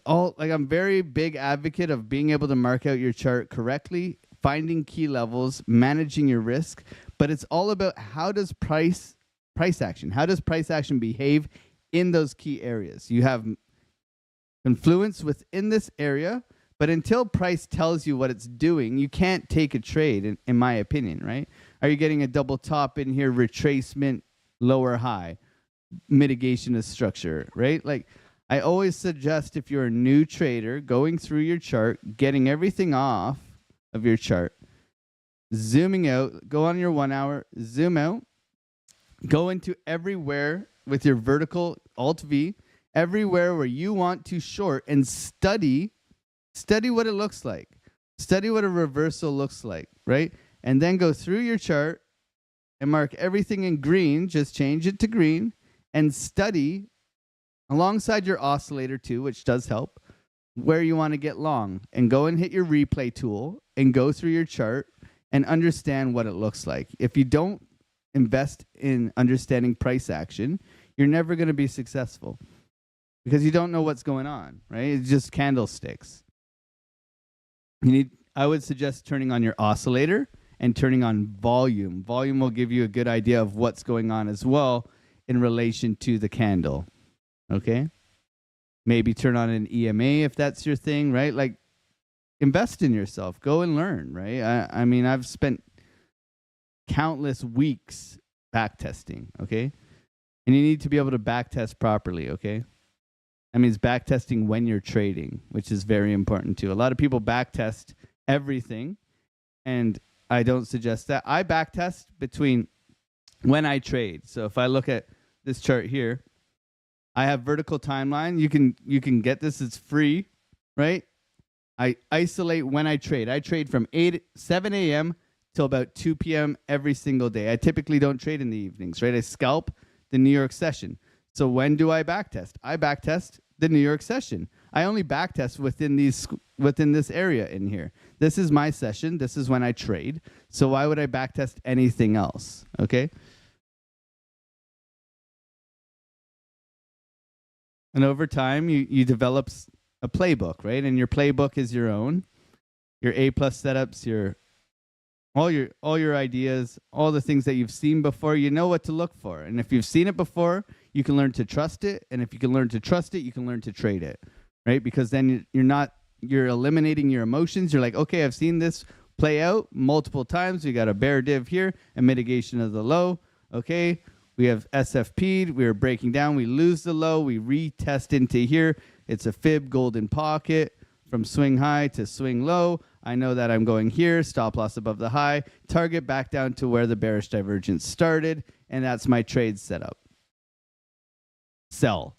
all like, I'm very big advocate of being able to mark out your chart correctly, finding key levels, managing your risk, but it's all about how does price action behave in those key areas. You have confluence within this area, but until price tells you what it's doing, you can't take a trade, in my opinion, right? Are you getting a double top in here, retracement, lower high, mitigation of structure, right? Like, I always suggest if you're a new trader, going through your chart, getting everything off of your chart, zooming out, go on your 1 hour, zoom out, go into everywhere with your vertical Alt V, everywhere where you want to short, and study what it looks like. Study what a reversal looks like, right? And then go through your chart and mark everything in green, just change it to green, and study alongside your oscillator too, which does help, where you want to get long. And go and hit your replay tool and go through your chart and understand what it looks like. If you don't invest in understanding price action, you're never going to be successful because you don't know what's going on, right? It's just candlesticks. I would suggest turning on your oscillator and turning on volume. Volume will give you a good idea of what's going on as well in relation to the candle. Okay? Maybe turn on an EMA if that's your thing, right? Like, invest in yourself. Go and learn, right? I mean, I've spent countless weeks backtesting, okay? And you need to be able to backtest properly, okay? That means backtesting when you're trading, which is very important too. A lot of people backtest everything, and I don't suggest that. I backtest between when I trade. So if I look at this chart here, I have vertical timeline. You can get this. It's free, right? I isolate when I trade. I trade from 7 a.m. till about 2 p.m. every single day. I typically don't trade in the evenings, right? I scalp the New York session. So when do I backtest? I backtest the New York session. I only backtest within this area in here. This is my session. This is when I trade. So why would I backtest anything else? Okay? And over time, you develop a playbook, right? And your playbook is your own, your A+ setups, your all your ideas, all the things that you've seen before. You know what to look for, and if you've seen it before, you can learn to trust it. And if you can learn to trust it, you can learn to trade it, right? Because then you're eliminating your emotions. You're like, okay, I've seen this play out multiple times. We got a bear div here, a mitigation of the low. Okay, we have SFP'd. We are breaking down. We lose the low. We retest into here. It's a fib golden pocket from swing high to swing low. I know that I'm going here. Stop loss above the high. Target back down to where the bearish divergence started. And that's my trade setup. Sell.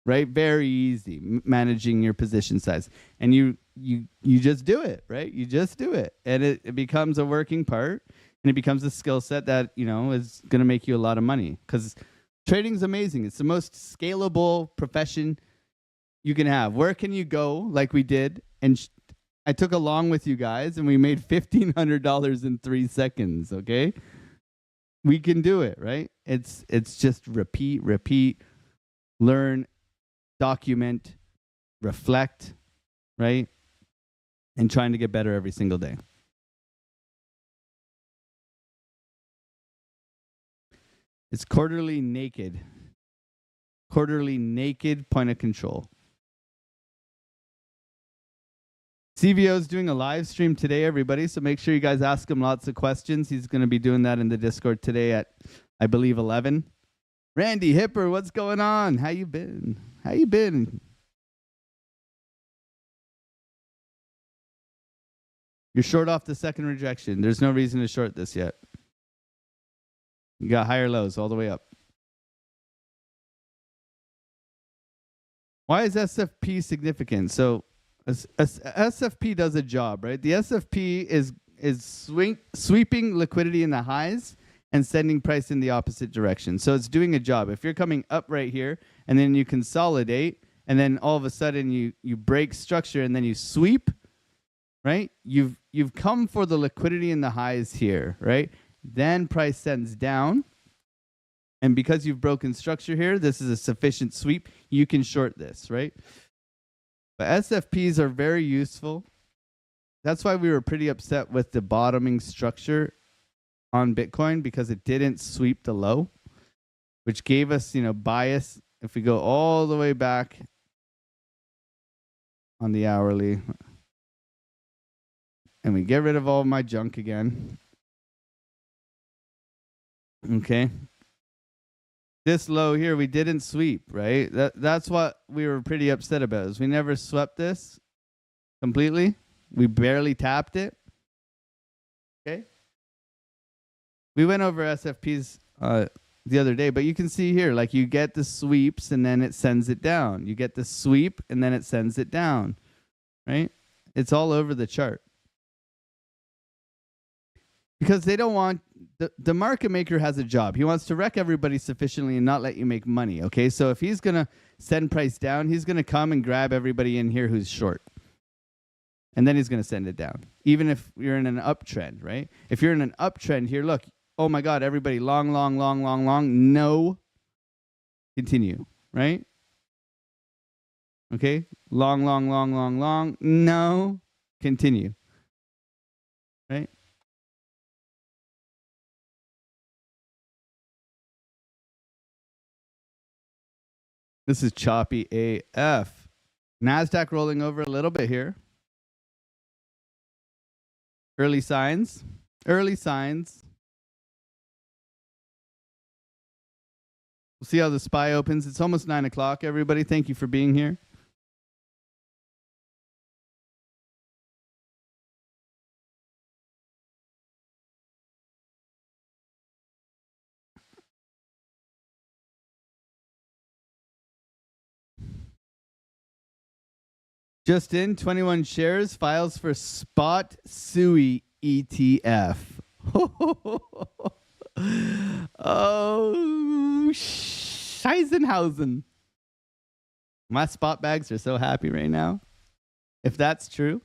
Right? Very easy. Managing your position size. And you just do it, right? You just do it. And it becomes a working part. And it becomes a skill set that, is going to make you a lot of money. Because trading is amazing. It's the most scalable profession you can have. Where can you go like we did? And I took along with you guys and we made $1,500 in 3 seconds, okay? We can do it, right? It's just repeat, learn, document, reflect, right? And trying to get better every single day. It's quarterly naked point of control. CVO is doing a live stream today, everybody, so make sure you guys ask him lots of questions. He's going to be doing that in the Discord today at, I believe, 11. Randy Hipper, what's going on? How you been? You're short off the second rejection. There's no reason to short this yet. You got higher lows all the way up. Why is SFP significant? So SFP does a job, right? The SFP is sweeping liquidity in the highs and sending price in the opposite direction. So it's doing a job. If you're coming up right here and then you consolidate and then all of a sudden you break structure and then you sweep, right? You've come for the liquidity in the highs here, right? Then price sends down. And because you've broken structure here, this is a sufficient sweep. You can short this, right? But SFPs are very useful. That's why we were pretty upset with the bottoming structure on Bitcoin, because it didn't sweep the low, which gave us, bias. If we go all the way back on the hourly and we get rid of all my junk again. Okay. This low here, we didn't sweep, right? That's what we were pretty upset about, is we never swept this completely. We barely tapped it. Okay. We went over SFPs the other day, but you can see here, like you get the sweeps and then it sends it down. You get the sweep and then it sends it down, right? It's all over the chart. Because they don't want, the market maker has a job. He wants to wreck everybody sufficiently and not let you make money, okay? So if he's going to send price down, he's going to come and grab everybody in here who's short. And then he's going to send it down, even if you're in an uptrend, right? If you're in an uptrend here, look, oh my God, everybody long, no, continue, right? Okay, long, no, continue, right? This is choppy AF. NASDAQ rolling over a little bit here. Early signs. We'll see how the SPY opens. It's almost 9 o'clock, everybody. Thank you for being here. Just in, 21 shares, files for spot SUI ETF. Oh, Scheisenhausen. My spot bags are so happy right now. If that's true.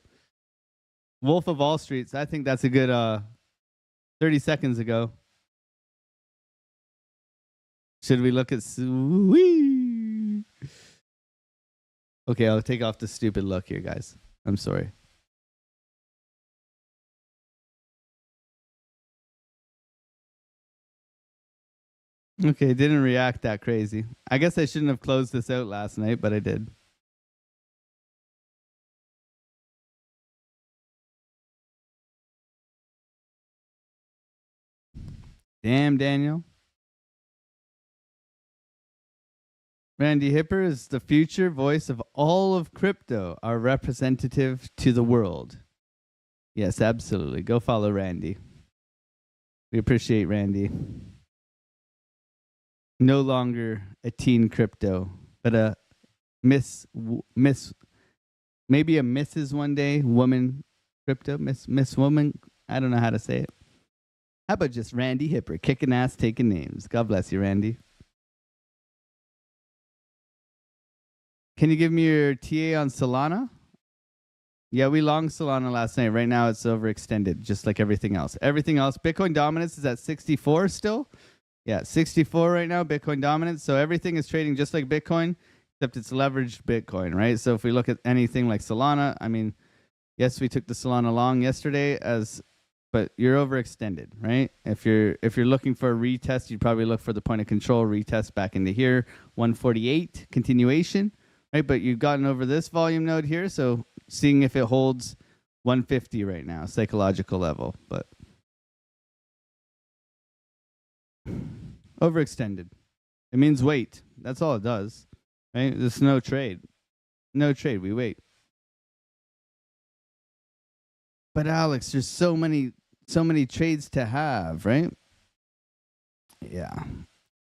Wolf of Wall Street, I think that's a good 30 seconds ago. Should we look at SUI? Okay, I'll take off the stupid look here, guys. I'm sorry. Okay, it didn't react that crazy. I guess I shouldn't have closed this out last night, but I did. Damn, Daniel. Randy Hipper is the future voice of all of crypto, our representative to the world. Yes, absolutely. Go follow Randy. We appreciate Randy. No longer a teen crypto, but a miss, maybe a Mrs. one day, woman crypto, Miss Woman. I don't know how to say it. How about just Randy Hipper, kicking ass, taking names? God bless you, Randy. Can you give me your TA on Solana? Yeah, we long Solana last night. Right now it's overextended, just like everything else. Everything else, Bitcoin dominance is at 64 still. Yeah, 64 right now, Bitcoin dominance. So everything is trading just like Bitcoin, except it's leveraged Bitcoin, right? So if we look at anything like Solana, I mean, yes, we took the Solana long yesterday but you're overextended, right? If you're looking for a retest, you'd probably look for the point of control retest back into here, 148 continuation, right? But you've gotten over this volume node here, so seeing if it holds 150 right now, psychological level, but overextended. It means wait. That's all it does, right? There's no trade. No trade. We wait. But Alex, there's so many trades to have, right? Yeah.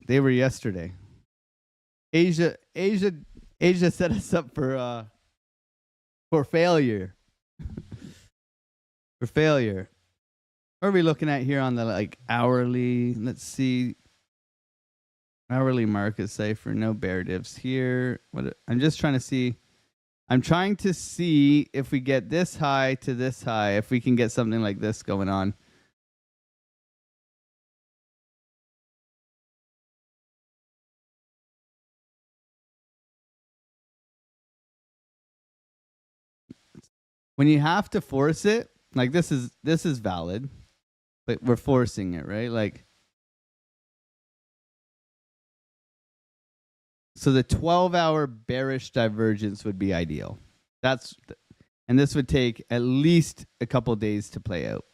They were yesterday. Asia set us up for failure. For failure. What are we looking at here on the like hourly? Let's see. Hourly market cipher, no bear divs here. I'm just trying to see. I'm trying to see if we get this high to this high, if we can get something like this going on. When you have to force it, like this is valid, but we're forcing it, right? Like, so the 12-hour bearish divergence would be ideal. And this would take at least a couple days to play out.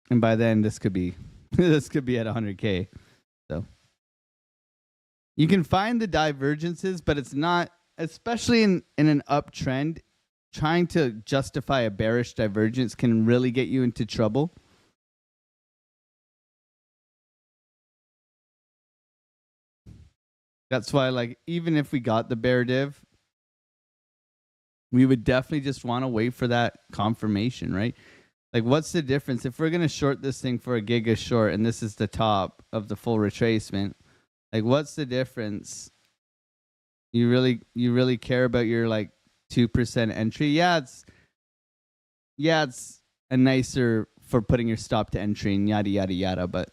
And by then this could be at 100K. So you can find the divergences, but it's not, especially in an uptrend, trying to justify a bearish divergence can really get you into trouble. That's why, like, even if we got the bear div, we would definitely just want to wait for that confirmation, right? Like, what's the difference? If we're going to short this thing for a giga short and this is the top of the full retracement, like, what's the difference? You really care about your, like, 2% entry? Yeah, it's a nicer for putting your stop to entry and yada, yada, yada, but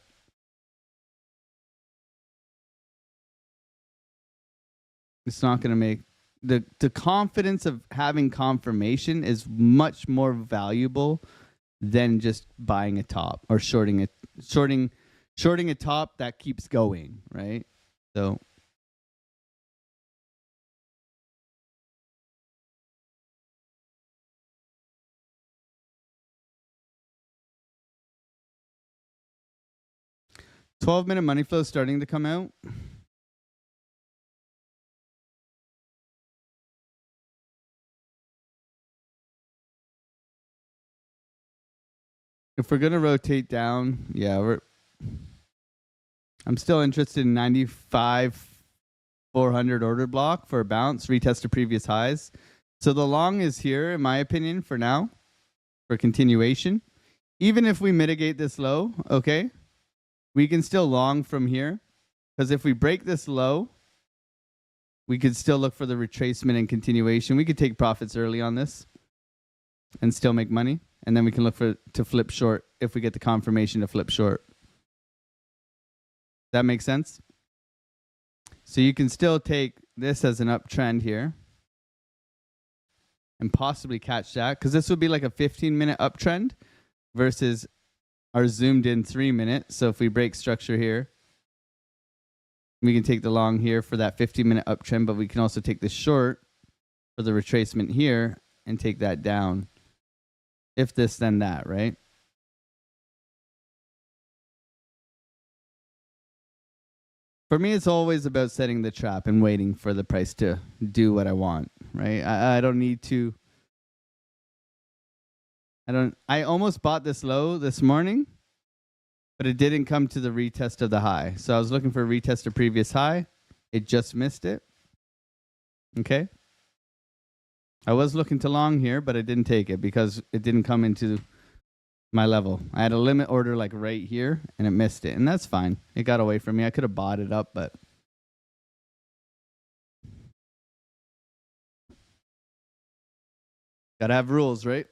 it's not going to make the confidence of having confirmation is much more valuable than just buying a top or shorting a top that keeps going, right? So $12-minute money flow starting to come out. If we're gonna rotate down, yeah, I'm still interested in 95,400 order block for a bounce, retest to previous highs. So the long is here, in my opinion, for now, for continuation. Even if we mitigate this low, okay, we can still long from here, because if we break this low, we could still look for the retracement and continuation. We could take profits early on this and still make money. And then we can look to flip short if we get the confirmation to flip short. That makes sense? So you can still take this as an uptrend here and possibly catch that, because this would be like a 15-minute uptrend versus our zoomed in 3-minute. So if we break structure here, we can take the long here for that 15-minute uptrend, but we can also take the short for the retracement here and take that down. If this, then that, right? For me, it's always about setting the trap and waiting for the price to do what I want, right? I don't need to. I almost bought this low this morning, but it didn't come to the retest of the high. So I was looking for a retest of previous high. It just missed it. Okay. I was looking to long here, but I didn't take it because it didn't come into my level. I had a limit order like right here and it missed it, and that's fine. It got away from me. I could have bought it up, but gotta have rules, right?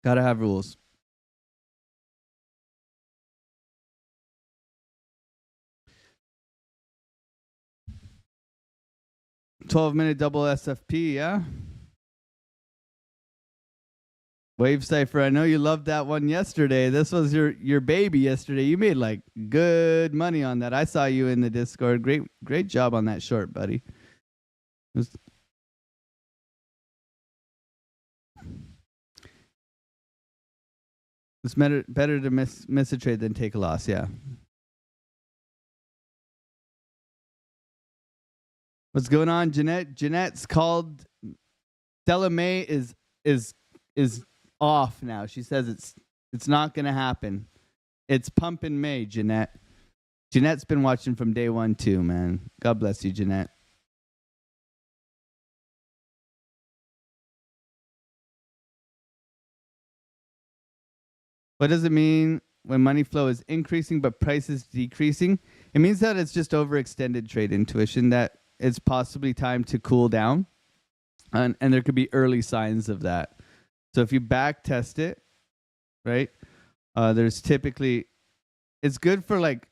Gotta have rules. 12-minute double SFP, yeah? Wave Cipher, I know you loved that one yesterday. This was your baby yesterday. You made like good money on that. I saw you in the Discord. Great job on that short, buddy. It's better to miss a trade than take a loss, yeah. What's going on, Jeanette? Jeanette's called Stella May is off now. She says it's not gonna happen. It's pumping May, Jeanette. Jeanette's been watching from day one too, man. God bless you, Jeanette. What does it mean when money flow is increasing but price is decreasing? It means that it's just overextended trade intuition, that it's possibly time to cool down. And there could be early signs of that. So if you back test it, right, there's typically, it's good for like,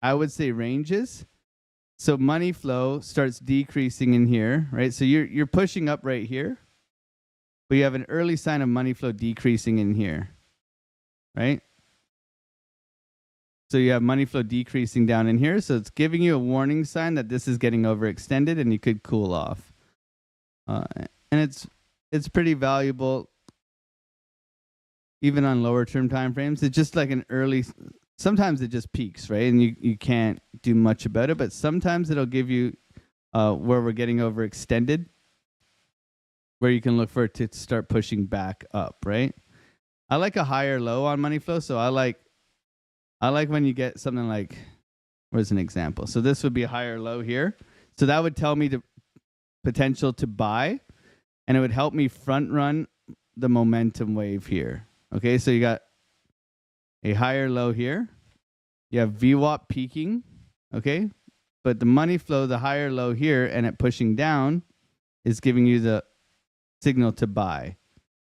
I would say ranges. So money flow starts decreasing in here, right? So you're pushing up right here, but you have an early sign of money flow decreasing in here, right? So you have money flow decreasing down in here. So it's giving you a warning sign that this is getting overextended and you could cool off. And it's pretty valuable even on lower term time frames. It's just like an early, sometimes it just peaks, right? And you can't do much about it, but sometimes it'll give you where we're getting overextended, where you can look for it to start pushing back up, right? I like a higher low on money flow. So I like when you get something like, where's an example? So this would be a higher low here. So that would tell me the potential to buy, and it would help me front run the momentum wave here. Okay, so you got a higher low here. You have VWAP peaking, okay? But the money flow, the higher low here, and it pushing down is giving you the signal to buy.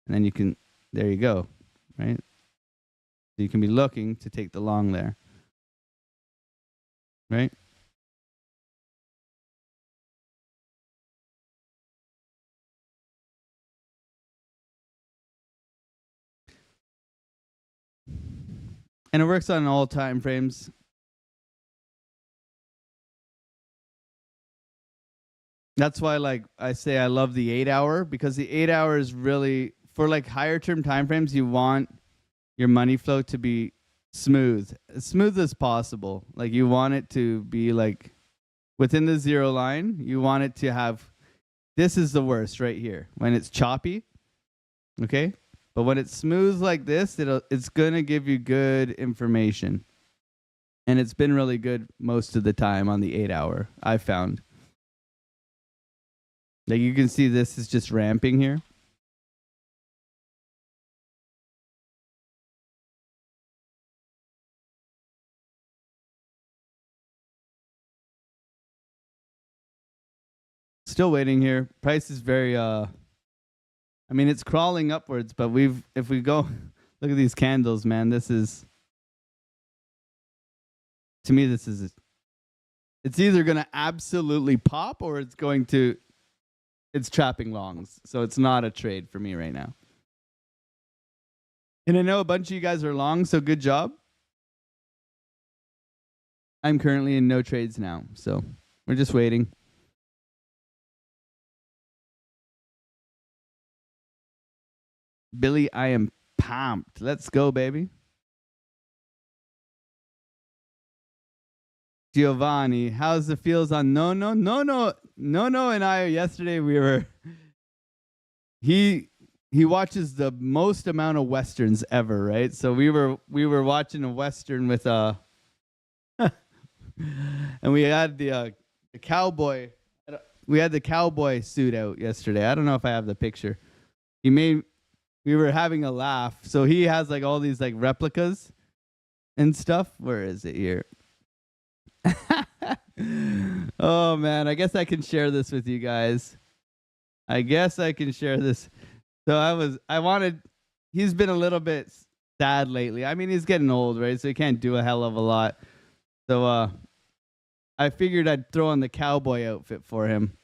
And then you can, there you go, right? So you can be looking to take the long there, right? And it works on all time frames. That's why, like I say, I love the 8 hour, because the 8 hour is really, for like higher term time frames, you want your money flow to be smooth, as smooth as possible. Like you want it to be like within the zero line. You want it to have, this is the worst right here, when it's choppy, okay? But when it's smooth like this, it's going to give you good information. And it's been really good most of the time on the 8 hour, I found. Like you can see this is just ramping here. Still waiting here. Price is very I mean, it's crawling upwards, but if we go look at these candles, man, this is, to me, this is It's either going to absolutely pop or it's trapping longs. So it's not a trade for me right now. And I know a bunch of you guys are long, so good job. I'm currently in no trades now, so we're just waiting. Billy, I am pumped. Let's go, baby. Giovanni, how's the feels on No and I yesterday we were he watches the most amount of westerns ever, right? So we were watching a western with and we had the cowboy suit out yesterday. I don't know if I have the picture. We were having a laugh. So he has like all these like replicas and stuff. Where is it here? Oh man, I guess I can share this with you guys. So he's been a little bit sad lately. I mean, he's getting old, right? So he can't do a hell of a lot. So I figured I'd throw on the cowboy outfit for him.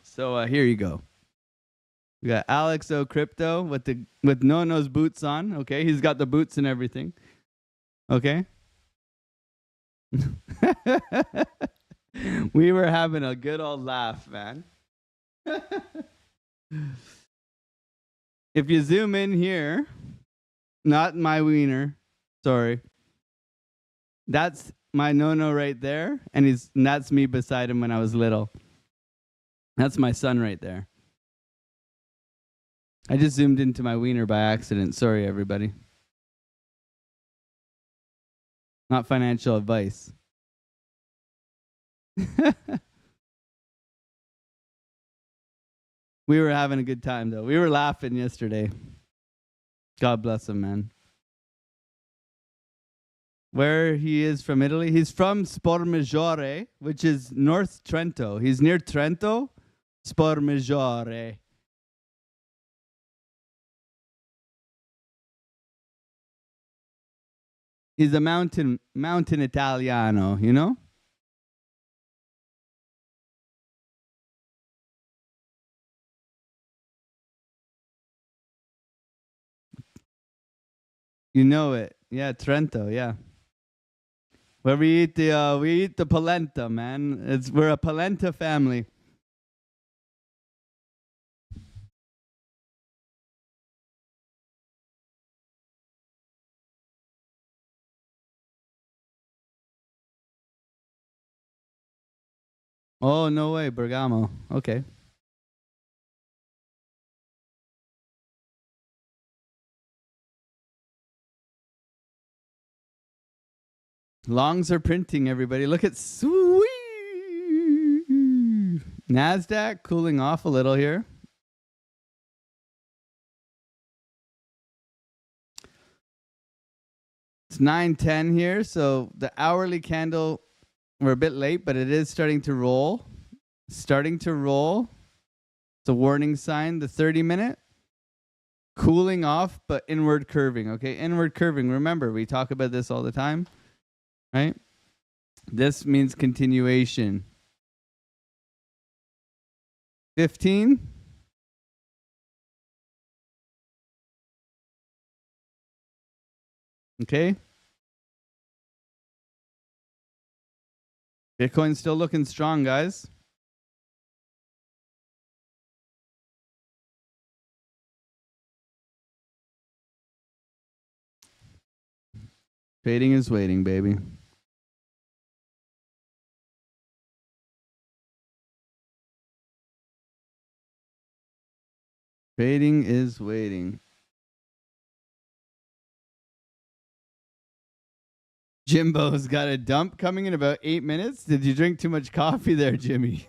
So here you go. We got AlexOCrypto with Nono's boots on. Okay, he's got the boots and everything. Okay. We were having a good old laugh, man. If you zoom in here, not my wiener, sorry. That's my Nono right there, and that's me beside him when I was little. That's my son right there. I just zoomed into my wiener by accident. Sorry, everybody. Not financial advice. We were having a good time, though. We were laughing yesterday. God bless him, man. Where he is from Italy? He's from Spormaggiore, which is North Trento. He's near Trento, Spormaggiore. He's a mountain Italiano, you know? You know it. Yeah, Trento, yeah. Where we eat the polenta, man. We're a polenta family. Oh, no way, Bergamo. Okay. Longs are printing, everybody. Look at sweet. NASDAQ cooling off a little here. It's 9:10 here, so the hourly candle, we're a bit late, but it is starting to roll. It's a warning sign. The 30-minute cooling off, but inward curving. Okay, inward curving. Remember, we talk about this all the time, right? This means continuation. 15. Okay. Bitcoin's still looking strong, guys. Trading is waiting, baby. Trading is waiting. Jimbo's got a dump coming in about 8 minutes. Did you drink too much coffee there, Jimmy?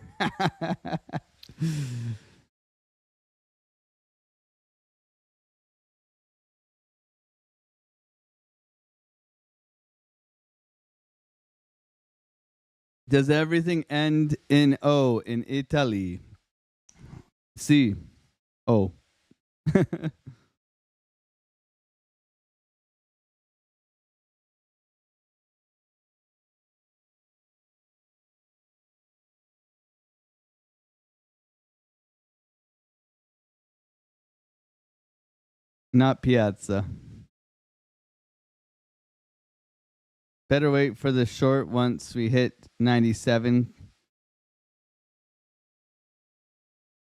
Does everything end in O in Italy? C. O. Not Piazza. Better wait for the short once we hit 97.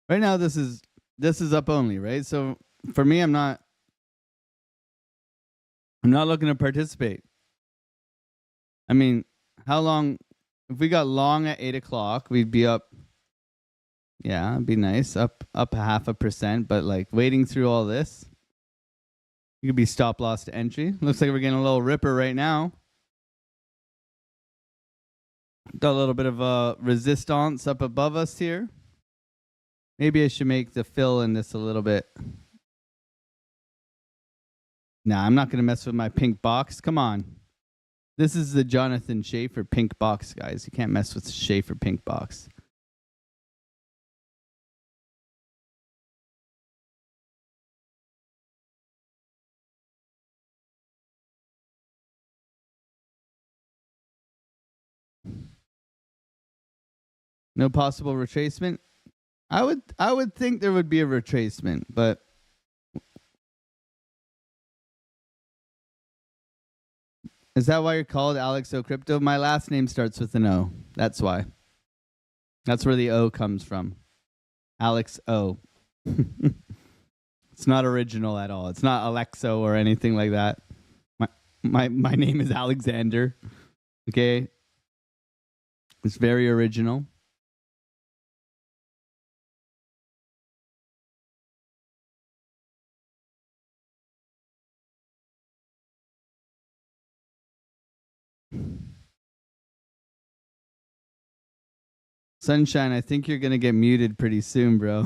Right now this is up only, right? So for me, I'm not looking to participate. I mean, how long if we got long at 8 o'clock, we'd be up. Yeah, it'd be nice. Up 0.5%, but like waiting through all this. You could be stop loss to entry. Looks like we're getting a little ripper right now. Got a little bit of a resistance up above us here. Maybe I should make the fill in this a little bit. Nah, I'm not going to mess with my pink box. Come on. This is the Jonathan Schaefer pink box, guys. You can't mess with the Schaefer pink box. No possible retracement. I would think there would be a retracement, but is that why you're called AlexOCrypto? My last name starts with an O. That's why. That's where the O comes from. Alex O. It's not original at all. It's not Alexo or anything like that. My name is Alexander. Okay? It's very original. Sunshine, I think you're going to get muted pretty soon, bro.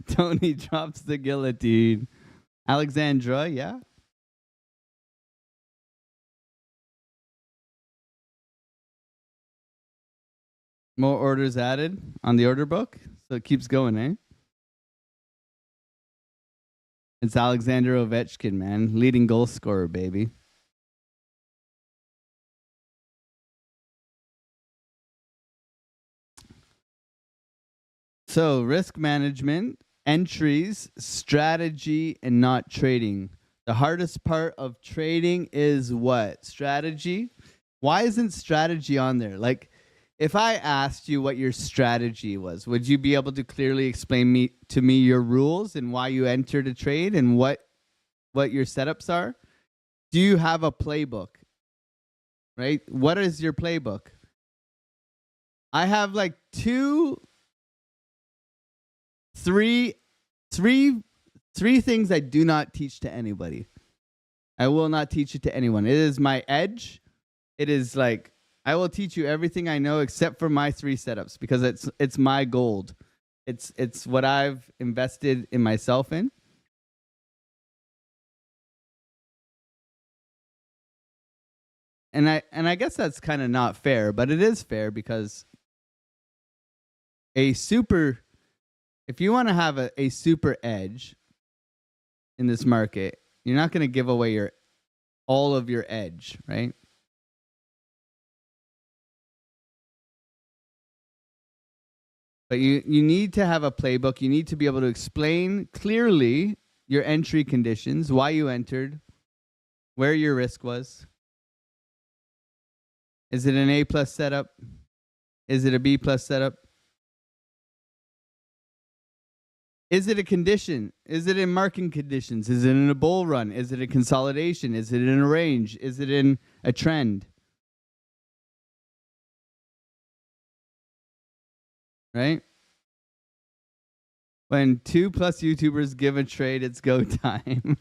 Tony drops the guillotine. Alexandra, yeah. More orders added on the order book. So it keeps going, eh? It's Alexander Ovechkin, man. Leading goal scorer, baby. So risk management, entries, strategy, and not trading. The hardest part of trading is what? Strategy? Why isn't strategy on there? Like, if I asked you what your strategy was, would you be able to clearly explain to me your rules and why you entered a trade and what your setups are? Do you have a playbook? Right? What is your playbook? I have like three things I do not teach to anybody. I will not teach it to anyone. It is my edge. It is like I will teach you everything I know except for my 3 setups because it's my gold. It's what I've invested in myself in. And I guess that's kind of not fair, but it is fair because if you want to have a super edge in this market, you're not going to give away all of your edge, right? But you need to have a playbook. You need to be able to explain clearly your entry conditions, why you entered, where your risk was. Is it an A+ setup? Is it a B+ setup? Is it a condition? Is it in market conditions? Is it in a bull run? Is it a consolidation? Is it in a range? Is it in a trend? Right? When 2+ YouTubers give a trade, it's go time.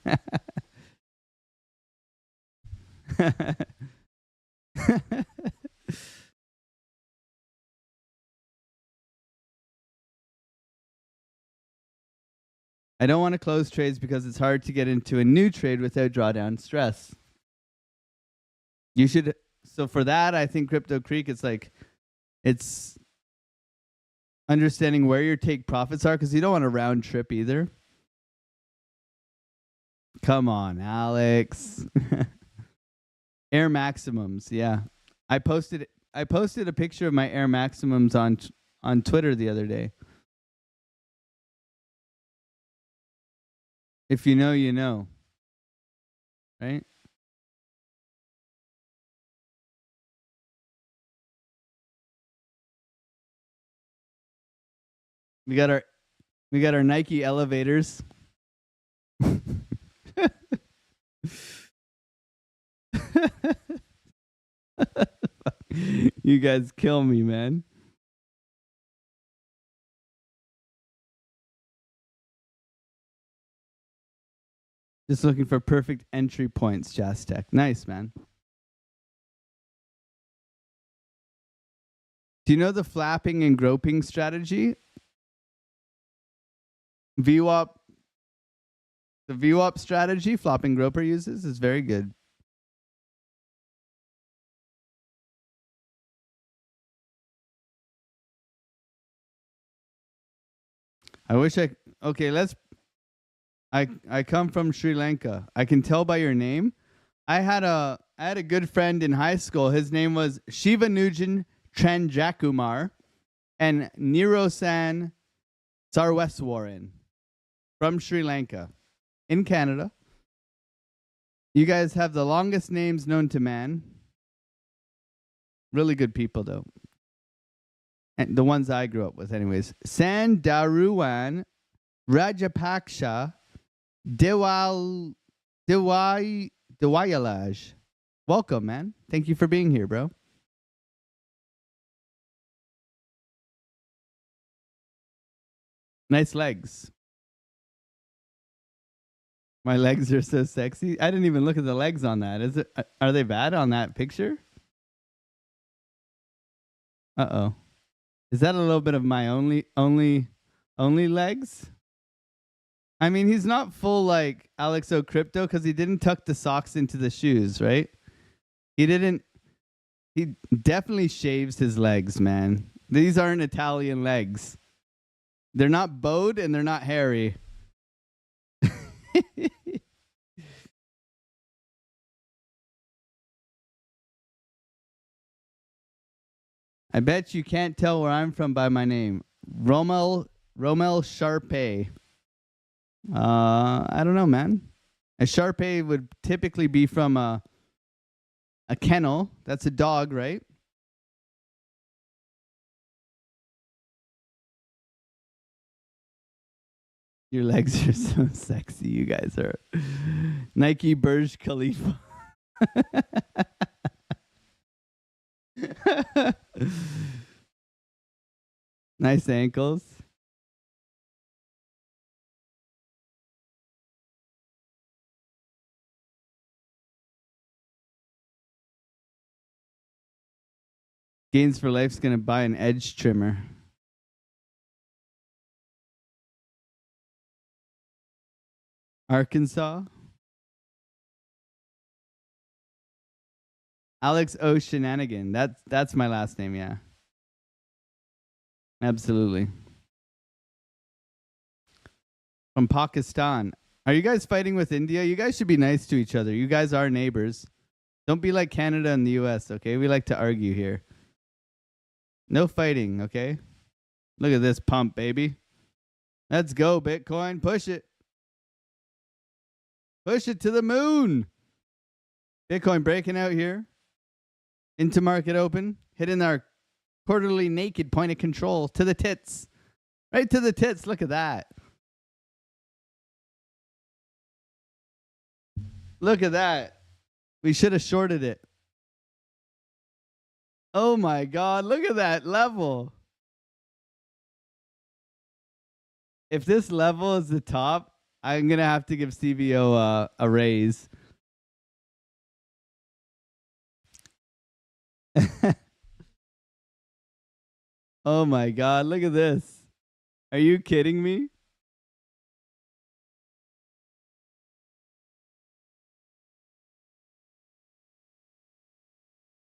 I don't want to close trades because it's hard to get into a new trade without drawdown stress. You should. So for that, I think Crypto Creek, it's understanding where your take profits are because you don't want to round trip either. Come on, Alex. Air maximums, yeah. I posted a picture of my air maximums on on Twitter the other day. If you know, you know. Right? We got our Nike elevators. You guys kill me, man. Just looking for perfect entry points, Jastech. Nice, man. Do you know the flapping and groping strategy? VWAP, the VWAP strategy flopping groper uses is very good. I wish I I come from Sri Lanka. I can tell by your name. I had a good friend in high school. His name was Shivanujan Tranjakumar and Nirosan Sarweswaran from Sri Lanka in Canada. You guys have the longest names known to man. Really good people, though. And the ones I grew up with, anyways. Sandaruwan Rajapaksha Dewayalaj. Welcome, man. Thank you for being here, bro. Nice legs. My legs are so sexy. I didn't even look at the legs on that. Is it? Are they bad on that picture? Uh-oh. Is that a little bit of my only legs? I mean, he's not full like AlexOCrypto because he didn't tuck the socks into the shoes, right? He definitely shaves his legs, man. These aren't Italian legs. They're not bowed and they're not hairy. I bet you can't tell where I'm from by my name. Romel Sharpe. I don't know, man. A Sharpe would typically be from a kennel. That's a dog, right? Your legs are so sexy. You guys are. Nike Burj Khalifa. Nice ankles. Gains for Life's gonna buy an edge trimmer. Arkansas. Alex O Shenanigan. That's my last name, yeah. Absolutely. From Pakistan. Are you guys fighting with India? You guys should be nice to each other. You guys are neighbors. Don't be like Canada and the US, okay? We like to argue here. No fighting, okay? Look at this pump, baby. Let's go, Bitcoin. Push it. Push it to the moon. Bitcoin breaking out here. Into market open. Hitting our quarterly naked point of control to the tits. Right to the tits. Look at that. Look at that. We should have shorted it. Oh my God. Look at that level. If this level is the top, I'm going to have to give CVO a raise. Oh my God. Look at this. Are you kidding me?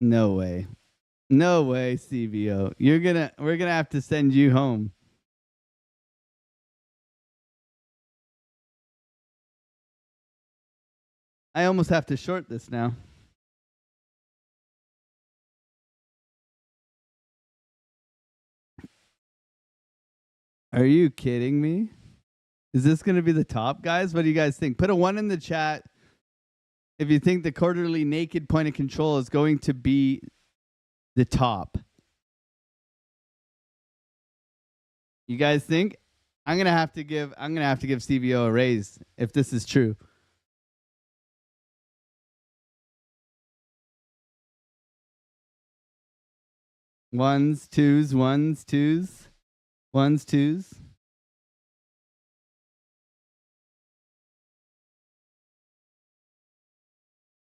No way. No way, CVO. We're gonna have to send you home. I almost have to short this now. Are you kidding me? Is this going to be the top, guys? What do you guys think? Put a 1 in the chat if you think the quarterly naked point of control is going to be the top. You guys think? I'm gonna have to give Stevie O a raise if this is true. Ones, twos, ones, twos, ones, twos.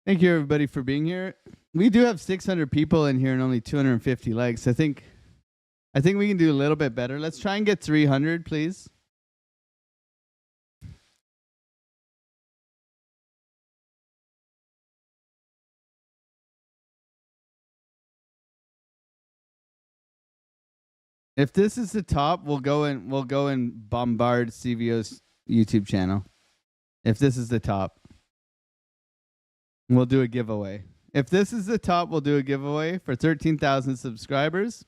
Thank you everybody for being here. We do have 600 people in here and only 250 likes. I think we can do a little bit better. Let's try and get 300, please. If this is the top, we'll go and bombard CVO's YouTube channel. If this is the top, we'll do a giveaway. If this is the top, we'll do a giveaway for 13,000 subscribers.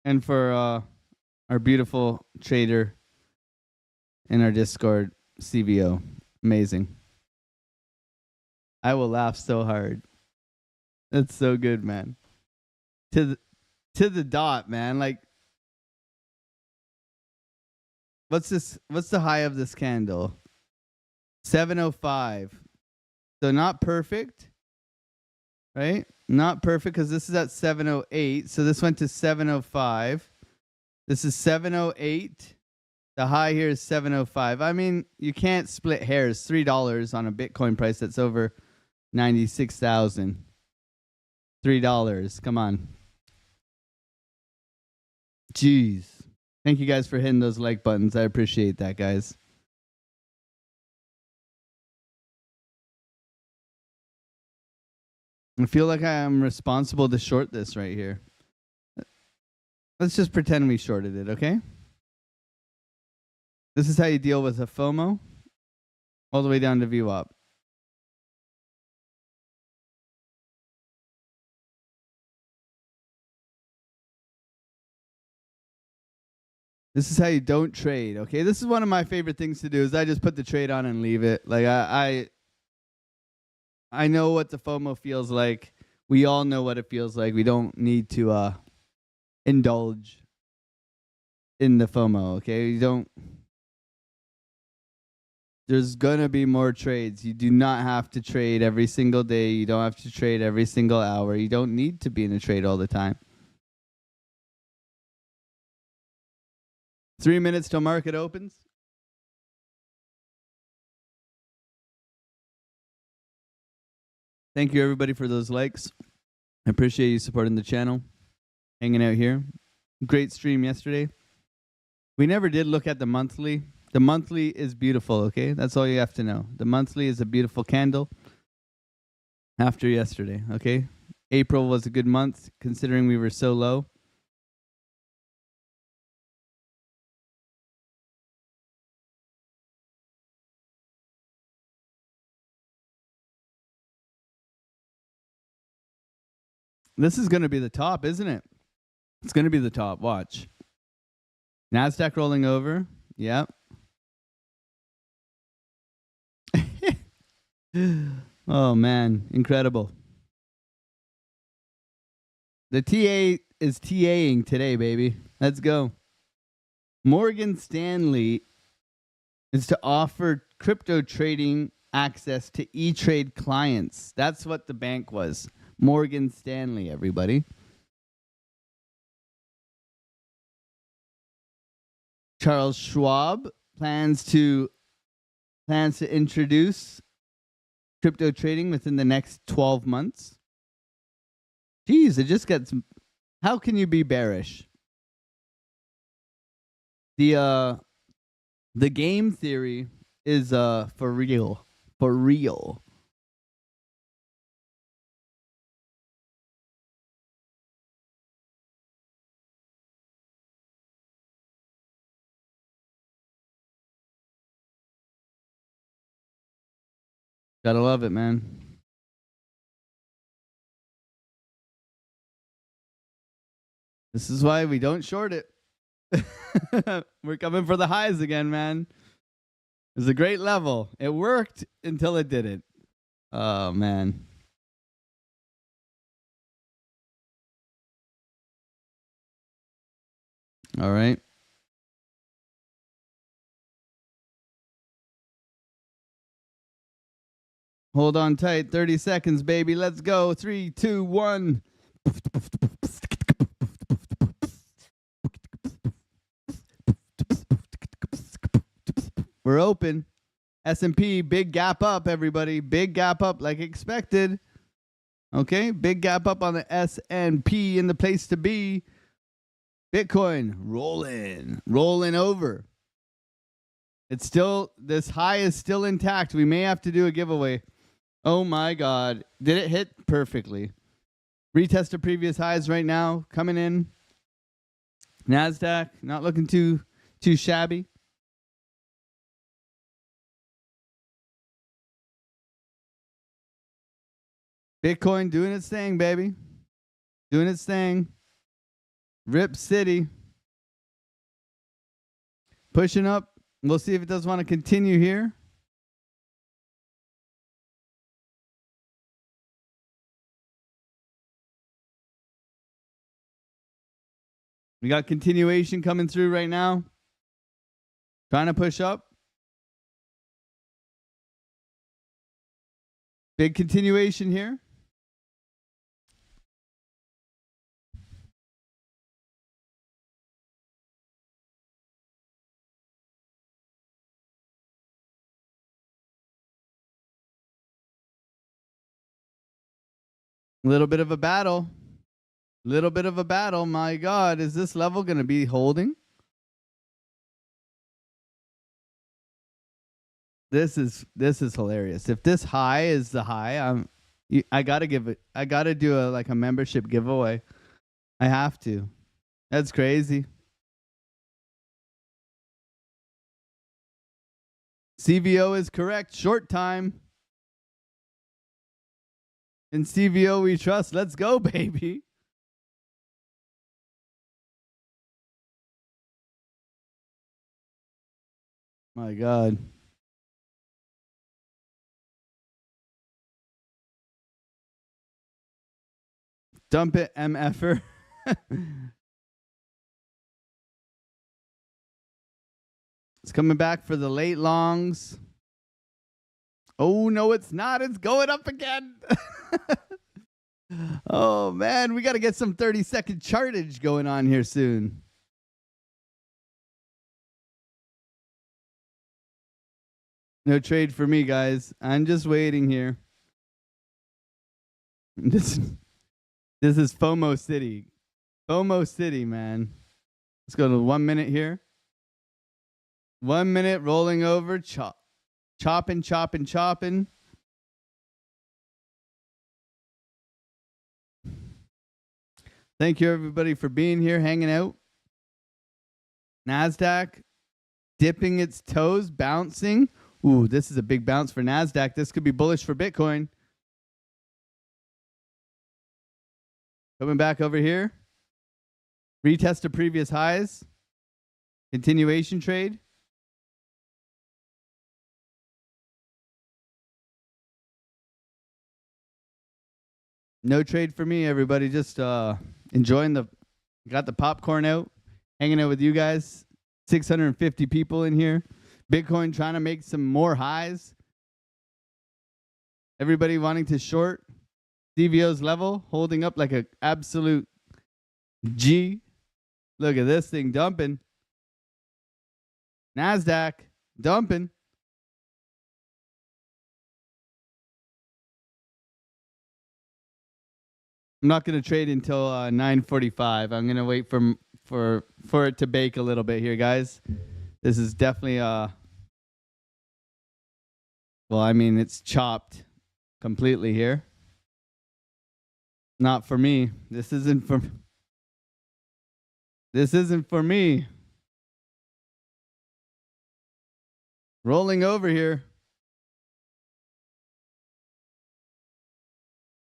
And for our beautiful trader in our Discord, CVO. Amazing. I will laugh so hard. That's so good, man. To the dot, man. Like, what's this? What's the high of this candle? 705. So not perfect, right? Not perfect because this is at 708. So this went to 705. This is 708. The high here is 705. I mean, you can't split hairs. $3 on a Bitcoin price that's over 96,000. $3. Come on. Jeez. Thank you guys for hitting those like buttons. I appreciate that, guys. I feel like I am responsible to short this right here. Let's just pretend we shorted it, okay? This is how you deal with a FOMO all the way down to VWAP. This is how you don't trade, okay? This is one of my favorite things to do is I just put the trade on and leave it. Like I know what the FOMO feels like. We all know what it feels like. We don't need to indulge in the FOMO, okay? You don't. There's going to be more trades. You do not have to trade every single day. You don't have to trade every single hour. You don't need to be in a trade all the time. 3 minutes till market opens. Thank you, everybody, for those likes. I appreciate you supporting the channel, hanging out here. Great stream yesterday. We never did look at the monthly. The monthly is beautiful, okay? That's all you have to know. The monthly is a beautiful candle after yesterday, okay? April was a good month considering we were so low. This is going to be the top, isn't it? It's going to be the top. Watch. NASDAQ rolling over. Yep. Oh, man. Incredible. The TA is TAing today, baby. Let's go. Morgan Stanley is to offer crypto trading access to E-Trade clients. That's what the bank was. Morgan Stanley, everybody. Charles Schwab plans to introduce crypto trading within the next 12 months. Geez, it just gets. How can you be bearish? The game theory is for real. For real. Gotta love it, man. This is why we don't short it. We're coming for the highs again, man. It was a great level. It worked until it didn't. Oh, man. All right. Hold on tight. 30 seconds, baby. Let's go. 3, 2, 1. We're open. S&P, big gap up, everybody. Big gap up like expected. Okay, big gap up on the S&P in the place to be. Bitcoin rolling over. It's still, this high is still intact. We may have to do a giveaway. Oh my God. Did it hit perfectly? Retest the previous highs right now. Coming in. NASDAQ, not looking too shabby. Bitcoin doing its thing, baby. Doing its thing. Rip City. Pushing up. We'll see if it does want to continue here. We got continuation coming through right now. Trying to push up. Big continuation here. Little bit of a battle. Little bit of a battle. My God, is this level going to be holding? This is hilarious. If this high is the high, I gotta give it. I gotta do a membership giveaway. I have to. That's crazy. CVO is correct. Short time. In CVO we trust. Let's go, baby. My God. Dump it, MFer. It's coming back for the late longs. Oh, no, it's not. It's going up again. Oh, man. We got to get some 30-second chartage going on here soon. No trade for me, guys. I'm just waiting here. This is FOMO City. FOMO City, man. Let's go to 1 minute here. 1 minute rolling over. Chopping. Thank you, everybody, for being here, hanging out. NASDAQ dipping its toes, bouncing. Ooh, this is a big bounce for NASDAQ. This could be bullish for Bitcoin. Coming back over here. Retest the previous highs. Continuation trade. No trade for me, everybody. Just enjoying got the popcorn out, hanging out with you guys. 650 people in here. Bitcoin trying to make some more highs. Everybody wanting to short. CVO's level holding up like an absolute G. Look at this thing dumping. NASDAQ dumping. I'm not going to trade until 9:45. I'm going to wait for it to bake a little bit here, guys. This is definitely well, I mean, it's chopped completely here. Not for me. This isn't for me. Rolling over here.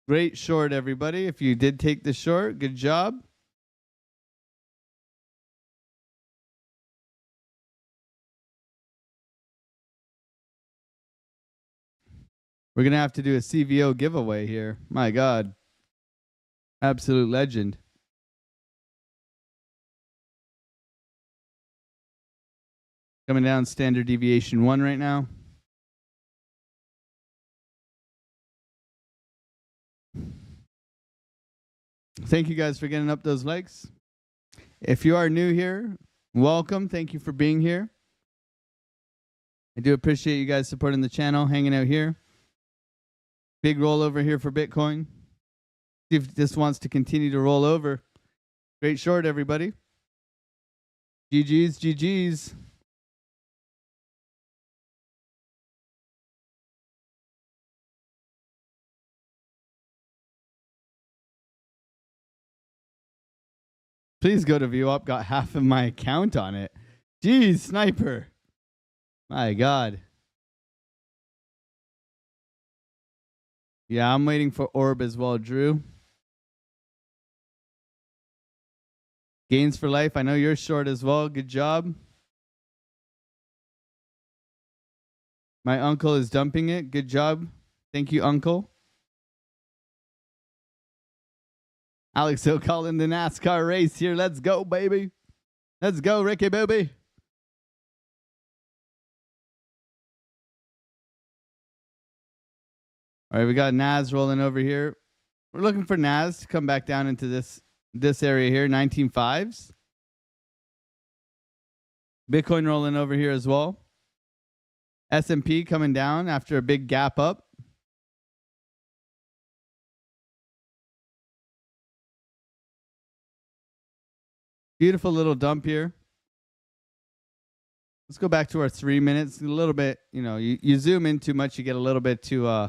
Great short, everybody. If you did take the short, good job. We're going to have to do a CVO giveaway here. My God. Absolute legend. Coming down standard deviation 1 right now. Thank you guys for getting up those likes. If you are new here, welcome. Thank you for being here. I do appreciate you guys supporting the channel, hanging out here. Big rollover here for Bitcoin. See if this wants to continue to roll over. Great short, everybody. GG's, GG's. Please go to view up. Got half of my account on it. Jeez, sniper. My God. Yeah, I'm waiting for Orb as well, Drew. Gains for life. I know you're short as well. Good job. My uncle is dumping it. Good job. Thank you, uncle. AlexO calling the NASCAR race here. Let's go, baby. Let's go, Ricky Booby. All right, we got Nas rolling over here. We're looking for Nas to come back down into this area here, 19.5s. Bitcoin rolling over here as well. S&P coming down after a big gap up. Beautiful little dump here. Let's go back to our 3 minutes. A little bit, you zoom in too much, you get a little bit too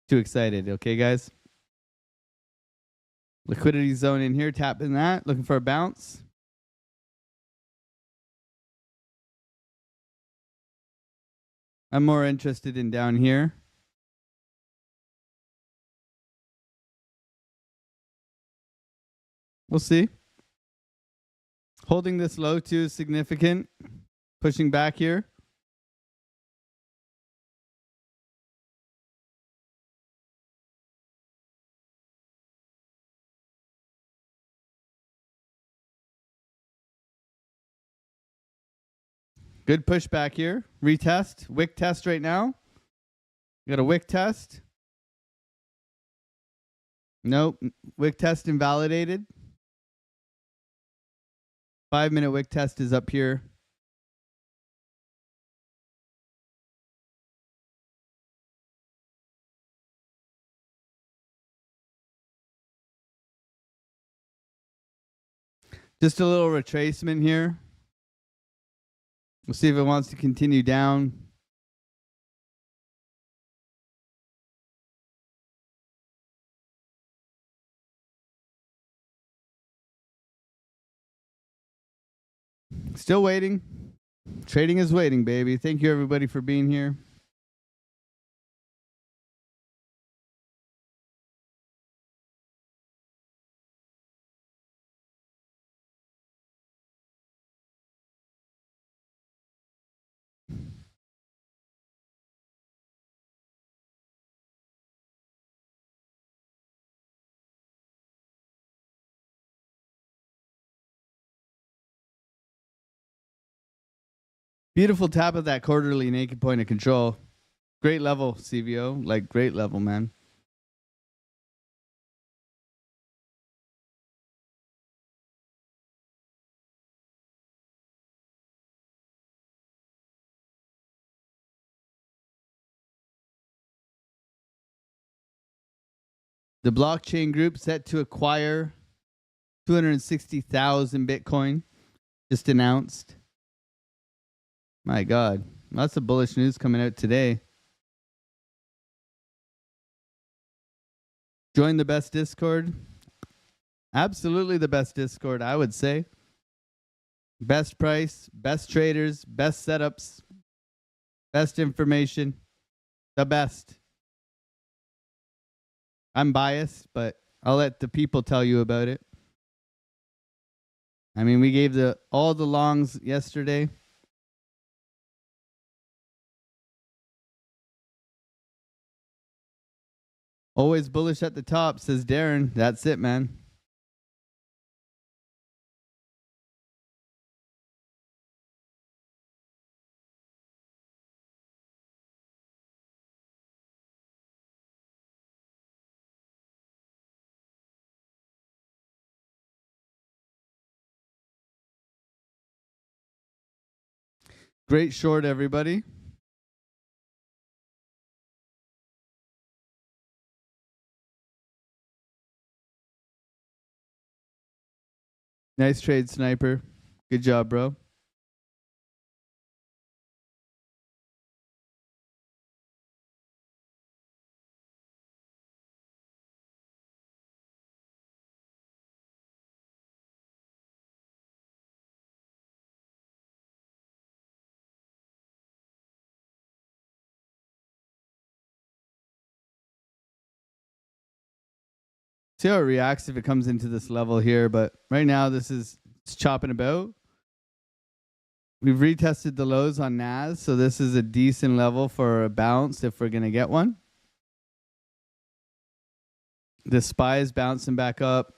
excited. Okay, guys? Liquidity zone in here, tapping that, looking for a bounce. I'm more interested in down here. We'll see. Holding this low too is significant. Pushing back here. Good pushback here. Retest. Wick test right now. We got a wick test. Nope. Wick test invalidated. 5-minute wick test is up here. Just a little retracement here. We'll see if it wants to continue down. Still waiting. Trading is waiting, baby. Thank you, everybody, for being here. Beautiful tap of that quarterly naked point of control. Great level, CVO. Like, great level, man. The blockchain group set to acquire 260,000 Bitcoin. Just announced. My God. Lots of bullish news coming out today. Join the best Discord. Absolutely the best Discord, I would say. Best price, best traders, best setups, best information. The best. I'm biased, but I'll let the people tell you about it. I mean, we gave all the longs yesterday. Always bullish at the top, says Darren. That's it, man. Great short, everybody. Nice trade, Sniper. Good job, bro. See how it reacts if it comes into this level here. But right now, it's chopping about. We've retested the lows on NAS, so this is a decent level for a bounce if we're going to get one. The SPY is bouncing back up.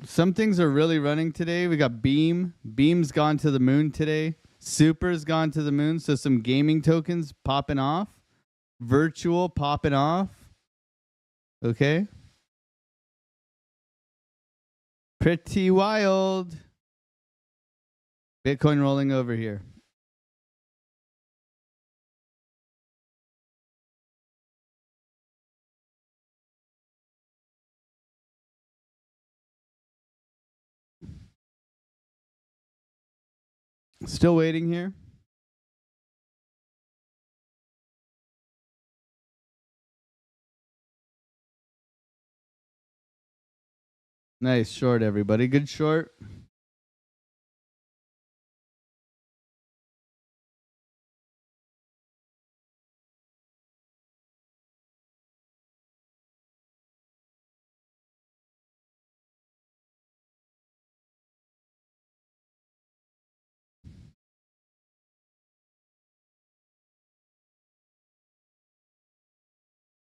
Some things are really running today. We got Beam. Beam's gone to the moon today. Super's gone to the moon, so some gaming tokens popping off. Virtual popping off. Okay. Pretty wild. Bitcoin rolling over here. Still waiting here. Nice short, everybody. Good short.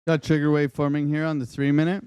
Got trigger wave forming here on the 3-minute.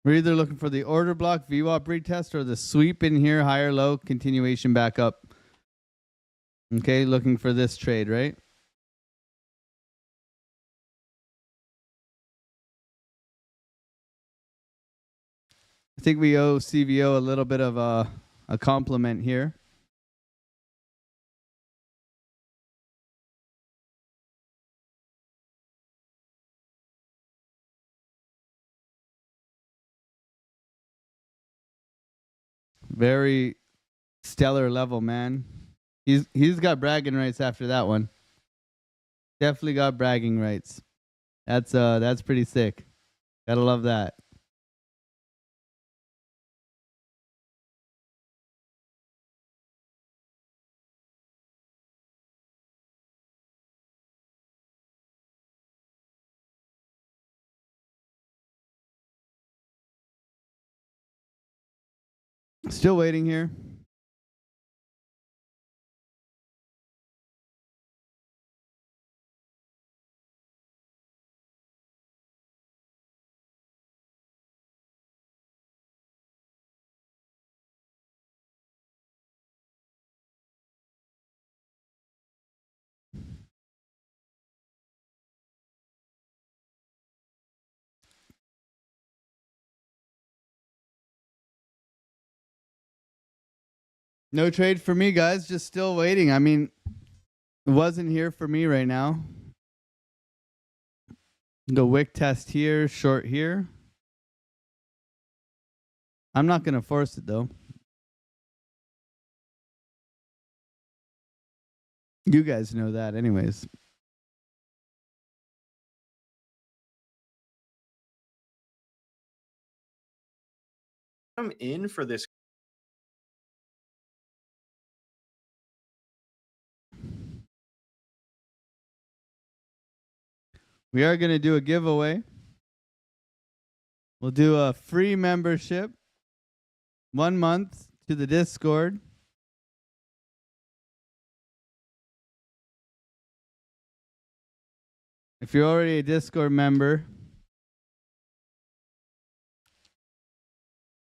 We're either looking for the order block, VWAP retest, or the sweep in here, higher low, continuation back up. Okay, looking for this trade, right? I think we owe CVO a little bit of a compliment here. Very stellar level, man. He's got bragging rights after that one. Definitely got bragging rights. That's pretty sick. Gotta love that. Still waiting here. No trade for me, guys. Just still waiting. I mean, it wasn't here for me right now. The wick test here, short here. I'm not going to force it, though. You guys know that anyways. I'm in for this. We are going to do a giveaway. We'll do a free membership, 1 month to the Discord. If you're already a Discord member,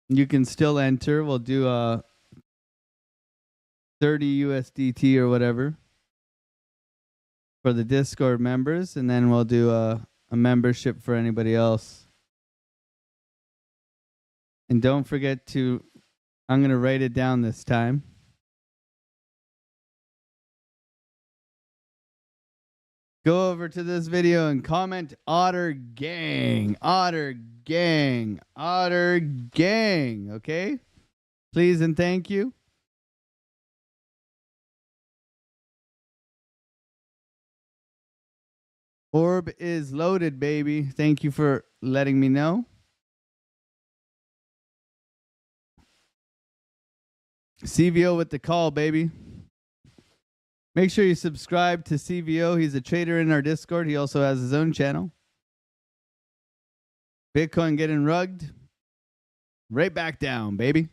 you can still enter. We'll do a 30 USDT or whatever for the Discord members, and then we'll do a membership for anybody else. And don't forget to, I'm going to write it down this time. Go over to this video and comment Otter Gang, Otter Gang, Otter Gang, okay? Please and thank you. Orb is loaded, baby. Thank you for letting me know. CVO with the call, baby. Make sure you subscribe to CVO. He's a trader in our Discord. He also has his own channel. Bitcoin getting rugged. Right back down, baby.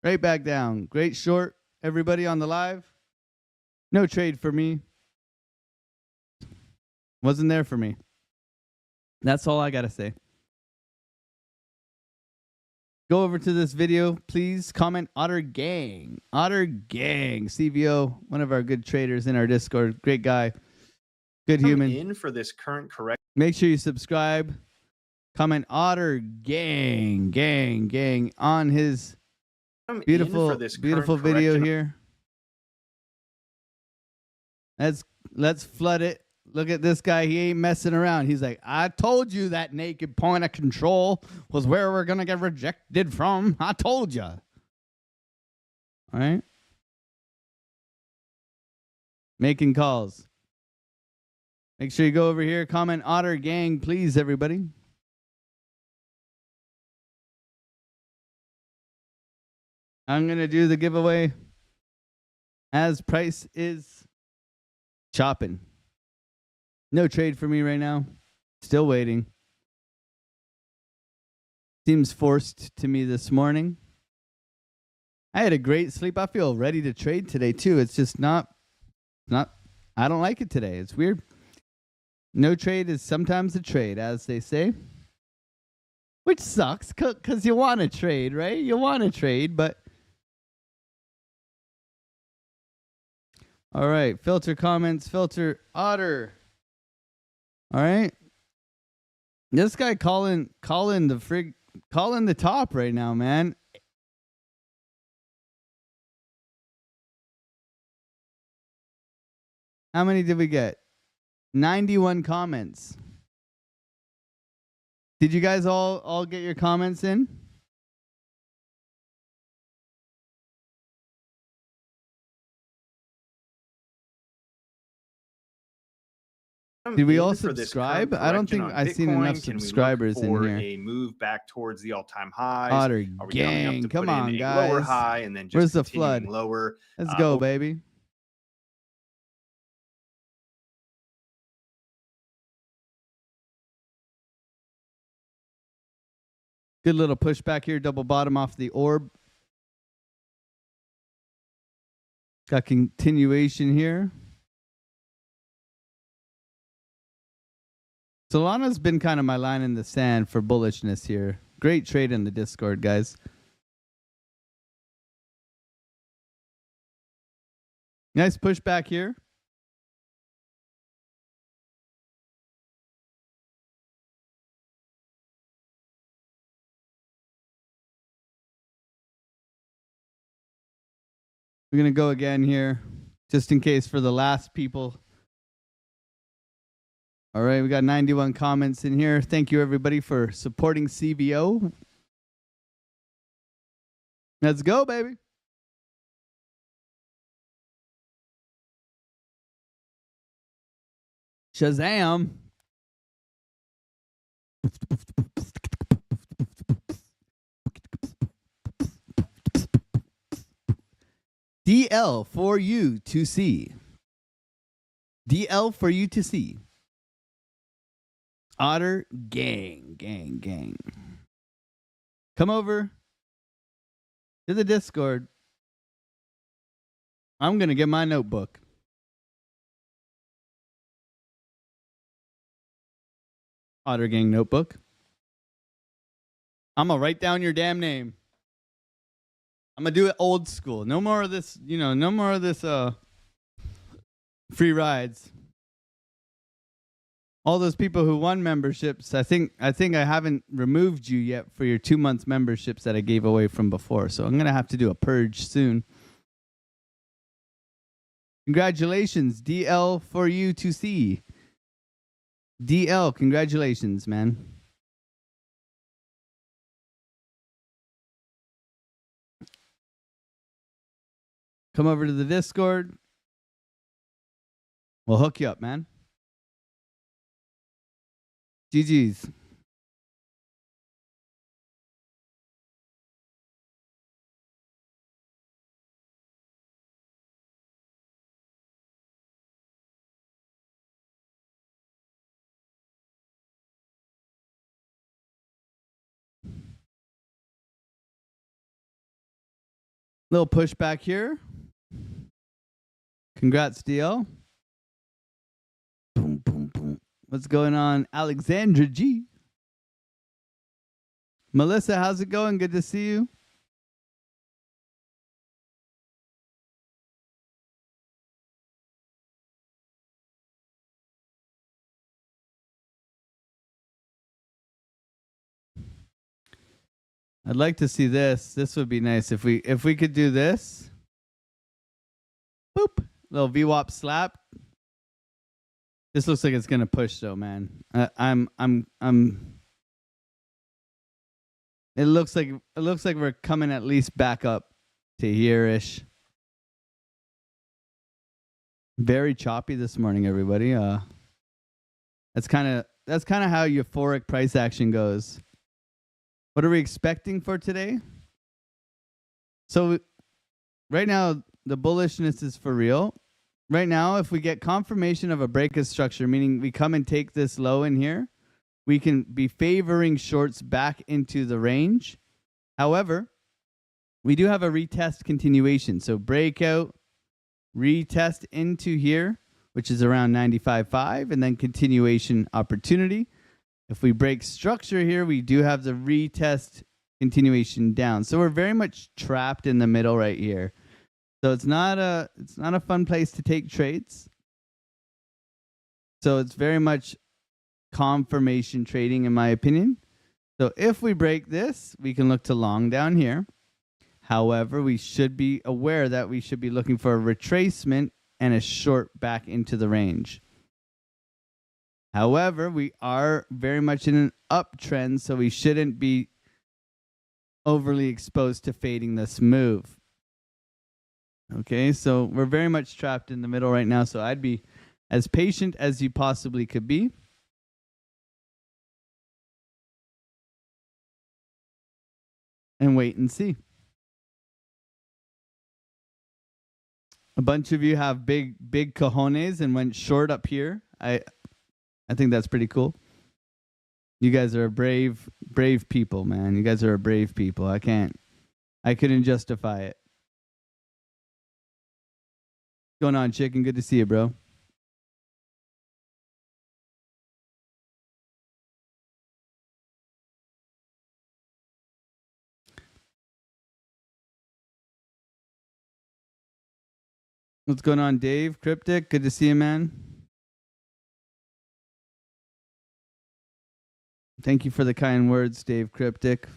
Right back down. Great short, everybody on the live. No trade for me. Wasn't there for me. That's all I got to say. Go over to this video, please. Comment Otter Gang. Otter Gang. CVO, one of our good traders in our Discord. Great guy. Good human. I'm in for this current correct. Make sure you subscribe. Comment Otter Gang. Gang. Gang on his beautiful video here. Let's flood it. Look at this guy. He ain't messing around. He's like, I told you that naked point of control was where we're going to get rejected from. I told you. All right. Making calls. Make sure you go over here. Comment Otter Gang, please, everybody. I'm going to do the giveaway as price is chopping. No trade for me right now. Still waiting. Seems forced to me this morning. I had a great sleep. I feel ready to trade today too. It's just not I don't like it today. It's weird. No trade is sometimes a trade, as they say. Which sucks because you want to trade, right? You want to trade, but all right. Filter comments. Filter Otter. All right. This guy calling the top right now, man. How many did we get? 91 comments. Did you guys all get your comments in? Did we all subscribe? I don't think I've seen enough subscribers in here. A move back towards the all-time highs. Otter Gang, come on, guys. Lower high and then just where's the flood? Lower. Let's go, baby. Good little pushback here, double bottom off the orb. Got continuation here. Solana's been kind of my line in the sand for bullishness here. Great trade in the Discord, guys. Nice pushback here. We're going to go again here, just in case for the last people. All right, we got 91 comments in here. Thank you, everybody, for supporting CVO. Let's go, baby. Shazam. DL for you to see. DL for you to see. Otter gang, gang, gang. Come over to the Discord. I'm going to get my notebook. Otter gang notebook. I'm going to write down your damn name. I'm going to do it old school. No more of this, no more of this free rides. All those people who won memberships, I think I haven't removed you yet for your 2 months memberships that I gave away from before. So I'm going to have to do a purge soon. Congratulations, DL for you to see. DL, congratulations, man. Come over to the Discord. We'll hook you up, man. GG's. Little pushback here. Congrats, DL. Boom, boom, boom. What's going on, Alexandra G? Melissa, how's it going? Good to see you. I'd like to see this. This would be nice if we could do this. Boop. Little VWAP slap. This looks like it's gonna push though, man. I'm. It looks like we're coming at least back up to here-ish. Very choppy this morning, everybody. That's kind of how euphoric price action goes. What are we expecting for today? So right now, the bullishness is for real. Right now, if we get confirmation of a break of structure, meaning we come and take this low in here, we can be favoring shorts back into the range. However, we do have a retest continuation. So breakout, retest into here, which is around 95.5, and then continuation opportunity. If we break structure here, we do have the retest continuation down. So we're very much trapped in the middle right here. So it's not a fun place to take trades. So it's very much confirmation trading in my opinion. So if we break this, we can look to long down here. However, we should be aware that we should be looking for a retracement and a short back into the range. However, we are very much in an uptrend, so we shouldn't be overly exposed to fading this move. Okay, so we're very much trapped in the middle right now, so I'd be as patient as you possibly could be. And wait and see. A bunch of you have big cojones and went short up here. I think that's pretty cool. You guys are a brave people, man. You guys are a brave people. I couldn't justify it. What's going on, chicken? Good to see you, bro. What's going on, Dave? Cryptic, good to see you, man. Thank you for the kind words, Dave Cryptic.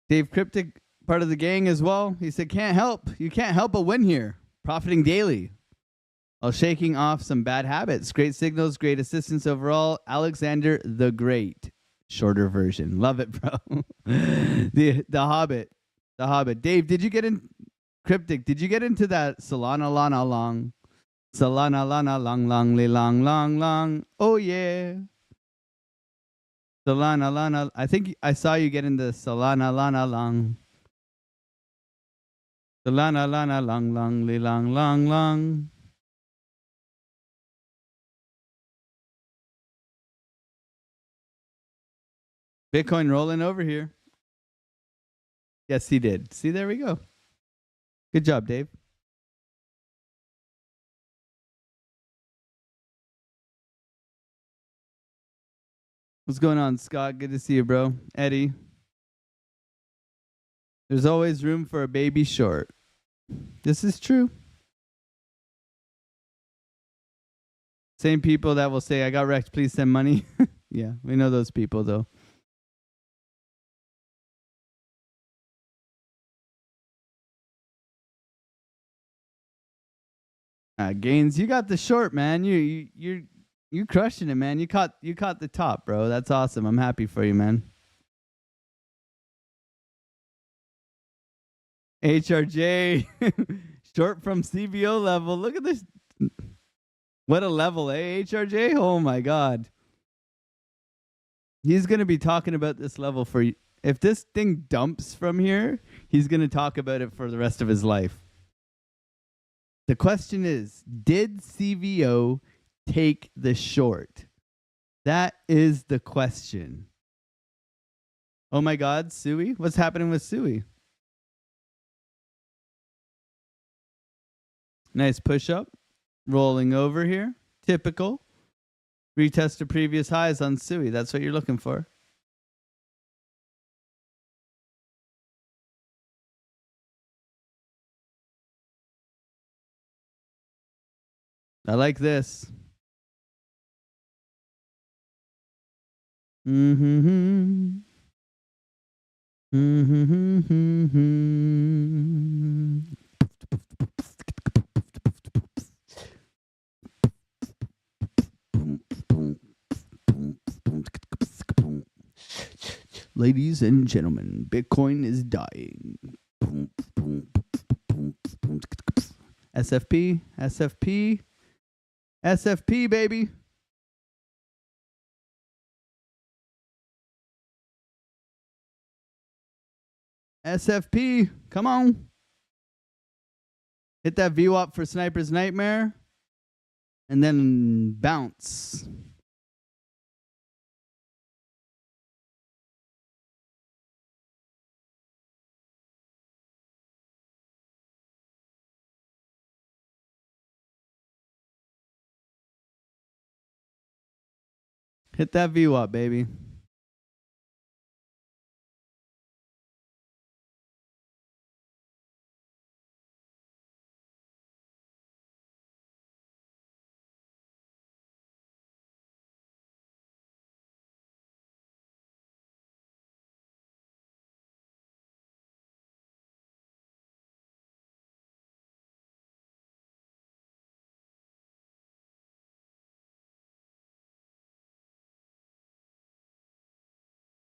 Dave Cryptic, part of the gang as well. He said, you can't help but win here. Profiting daily while shaking off some bad habits. Great signals, great assistance overall. Alexander the Great. Shorter version. Love it, bro. The Hobbit. Dave, did you get in? Cryptic, did you get into that Solana lana long? Solana lana long long li long long long. Oh yeah. Solana lana. I think I saw you get into Solana lana long. Solana lana long long li long long long. Bitcoin rolling over here. Yes, he did. See, there we go. Good job, Dave. What's going on, Scott? Good to see you, bro. Eddie. There's always room for a baby short. This is true. Same people that will say, I got wrecked, please send money. Yeah, we know those people, though. Gaines, you got the short, man. You crushing it, man. You caught the top, bro. That's awesome. I'm happy for you, man. HRJ, short from CBO level. Look at this. What a level, eh, HRJ? Oh my God. He's gonna be talking about this level for you. If this thing dumps from here, he's gonna talk about it for the rest of his life. The question is, did CVO take the short? That is the question. Oh my God, Sui? What's happening with Sui? Nice push up. Rolling over here. Typical. Retest to previous highs on Sui. That's what you're looking for. I like this. Mm-hmm. Mm-hmm. Ladies and gentlemen, Bitcoin is dying. SFP, SFP, SFP, baby. SFP, come on. Hit that VWAP for Sniper's Nightmare. And then bounce. Hit that VWAP, baby.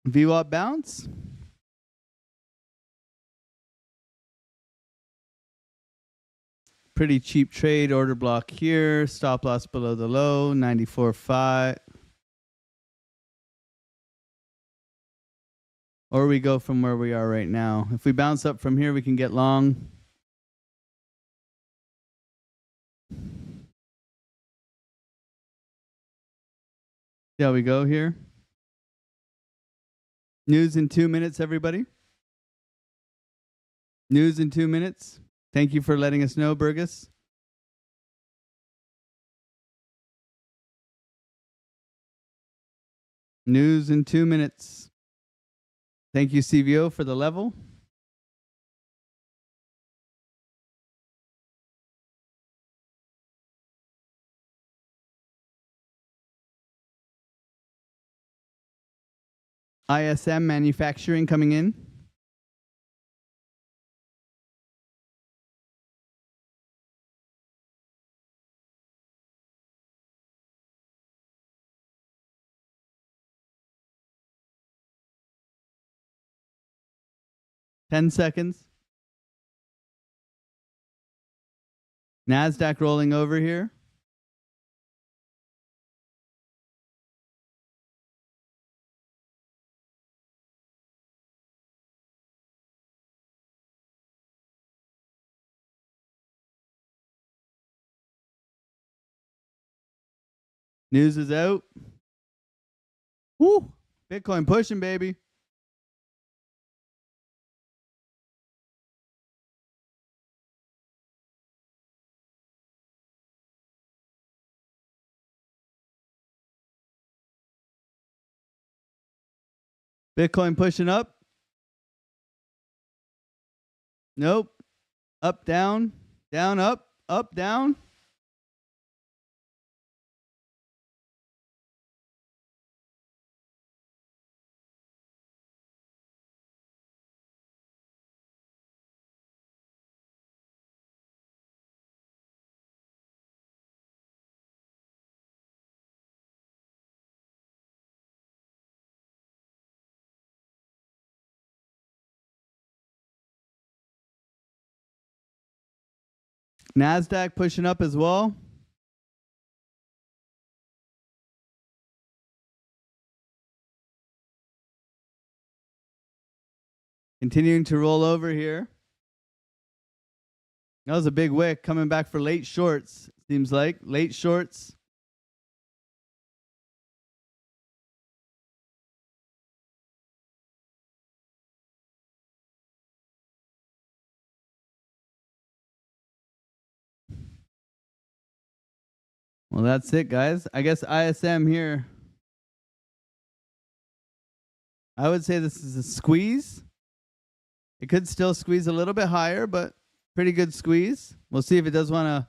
VWAP bounce. Pretty cheap trade. Order block here. Stop loss below the low. 94.5. Or we go from where we are right now. If we bounce up from here, we can get long. See how we go here. News in 2 minutes, everybody. News in 2 minutes. Thank you for letting us know, Burgess. News in 2 minutes. Thank you, CVO, for the level. ISM manufacturing coming in. Ten seconds. NASDAQ rolling over here. News is out. Woo! Bitcoin pushing, baby. Bitcoin pushing up. Nope. Up, down, down, up, down. NASDAQ pushing up as well. Continuing to roll over here. That was a big wick coming back for late shorts, seems like. Late shorts. Well, that's it, guys. I guess ISM here. I would say this is a squeeze. It could still squeeze a little bit higher, but pretty good squeeze. We'll see if it does want to.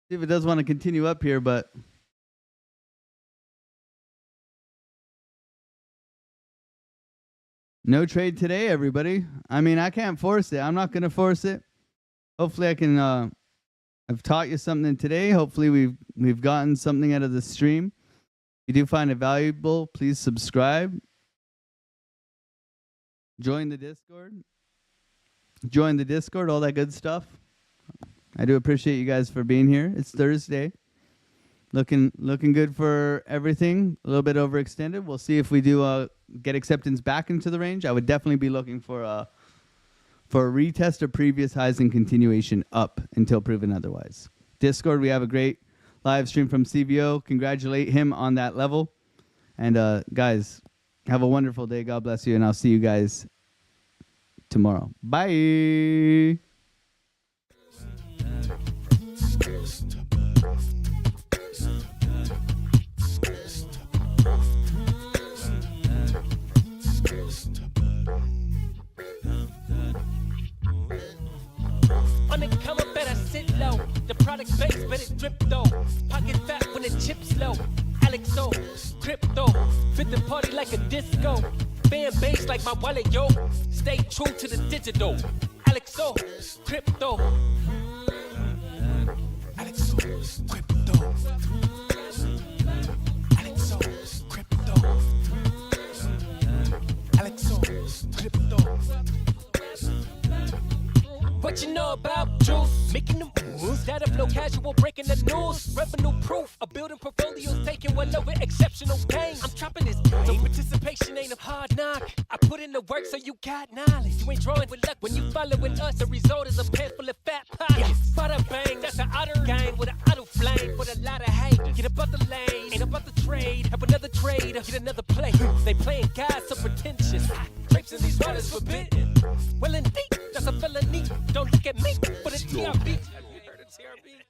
See if it does want to continue up here, but no trade today, everybody. I mean, I can't force it. I'm not going to force it. Hopefully I can I've taught you something today. Hopefully we've gotten something out of the stream. If you do find it valuable, please subscribe. Join the Discord. Join the Discord, all that good stuff. I do appreciate you guys for being here. It's Thursday. Looking good for everything. A little bit overextended. We'll see if we do get acceptance back into the range. I would definitely be looking for a retest of previous highs and continuation up until proven otherwise. Discord, we have a great live stream from CVO. Congratulate him on that level. And guys, have a wonderful day. God bless you, and I'll see you guys tomorrow. Bye. On the come up, better sit low. The product base, but it drip though. Pocket fat when the chips low. AlexOCrypto, fit the party like a disco. Fan base like my wallet, yo. Stay true to the digital. AlexOCrypto. AlexOCrypto. AlexOCrypto. AlexOCrypto. What you know about juice? Making them moves. Data flow casual, breaking the news. Revenue proof of building portfolios, taking well over exceptional gains. I'm trapping this game. So participation ain't a hard knock. I put in the work so you got knowledge. You ain't drawing with luck when you following us. The result is a pan full of fat pockets. Bada bang, that's an outer gang with an auto flame. With a lot of hate. Get above the lane, ain't about the trade. Have another trader, get another play. They playing God so pretentious. Grapes in these waters forbidden. Well indeed, that's a felony. Don't look at me for the TRB. You heard of TRB?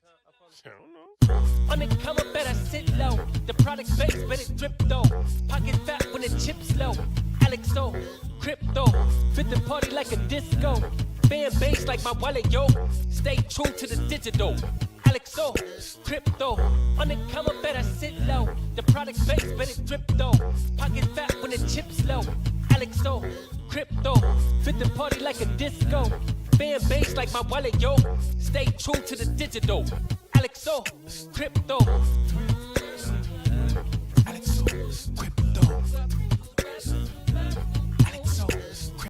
I don't know. On the come up, better sit low. The product base, but it drip though. Pocket fat when the chips low. AlexOCrypto, fit the party like a disco. Fan base like my wallet, yo. Stay true to the digital. AlexOCrypto, on the come up, better sit low. The product base, but it drip though. Pocket fat when the chips low. AlexOCrypto, fit the party like a disco. Fan base like my wallet, yo. Stay true to the digital. AlexOCrypto.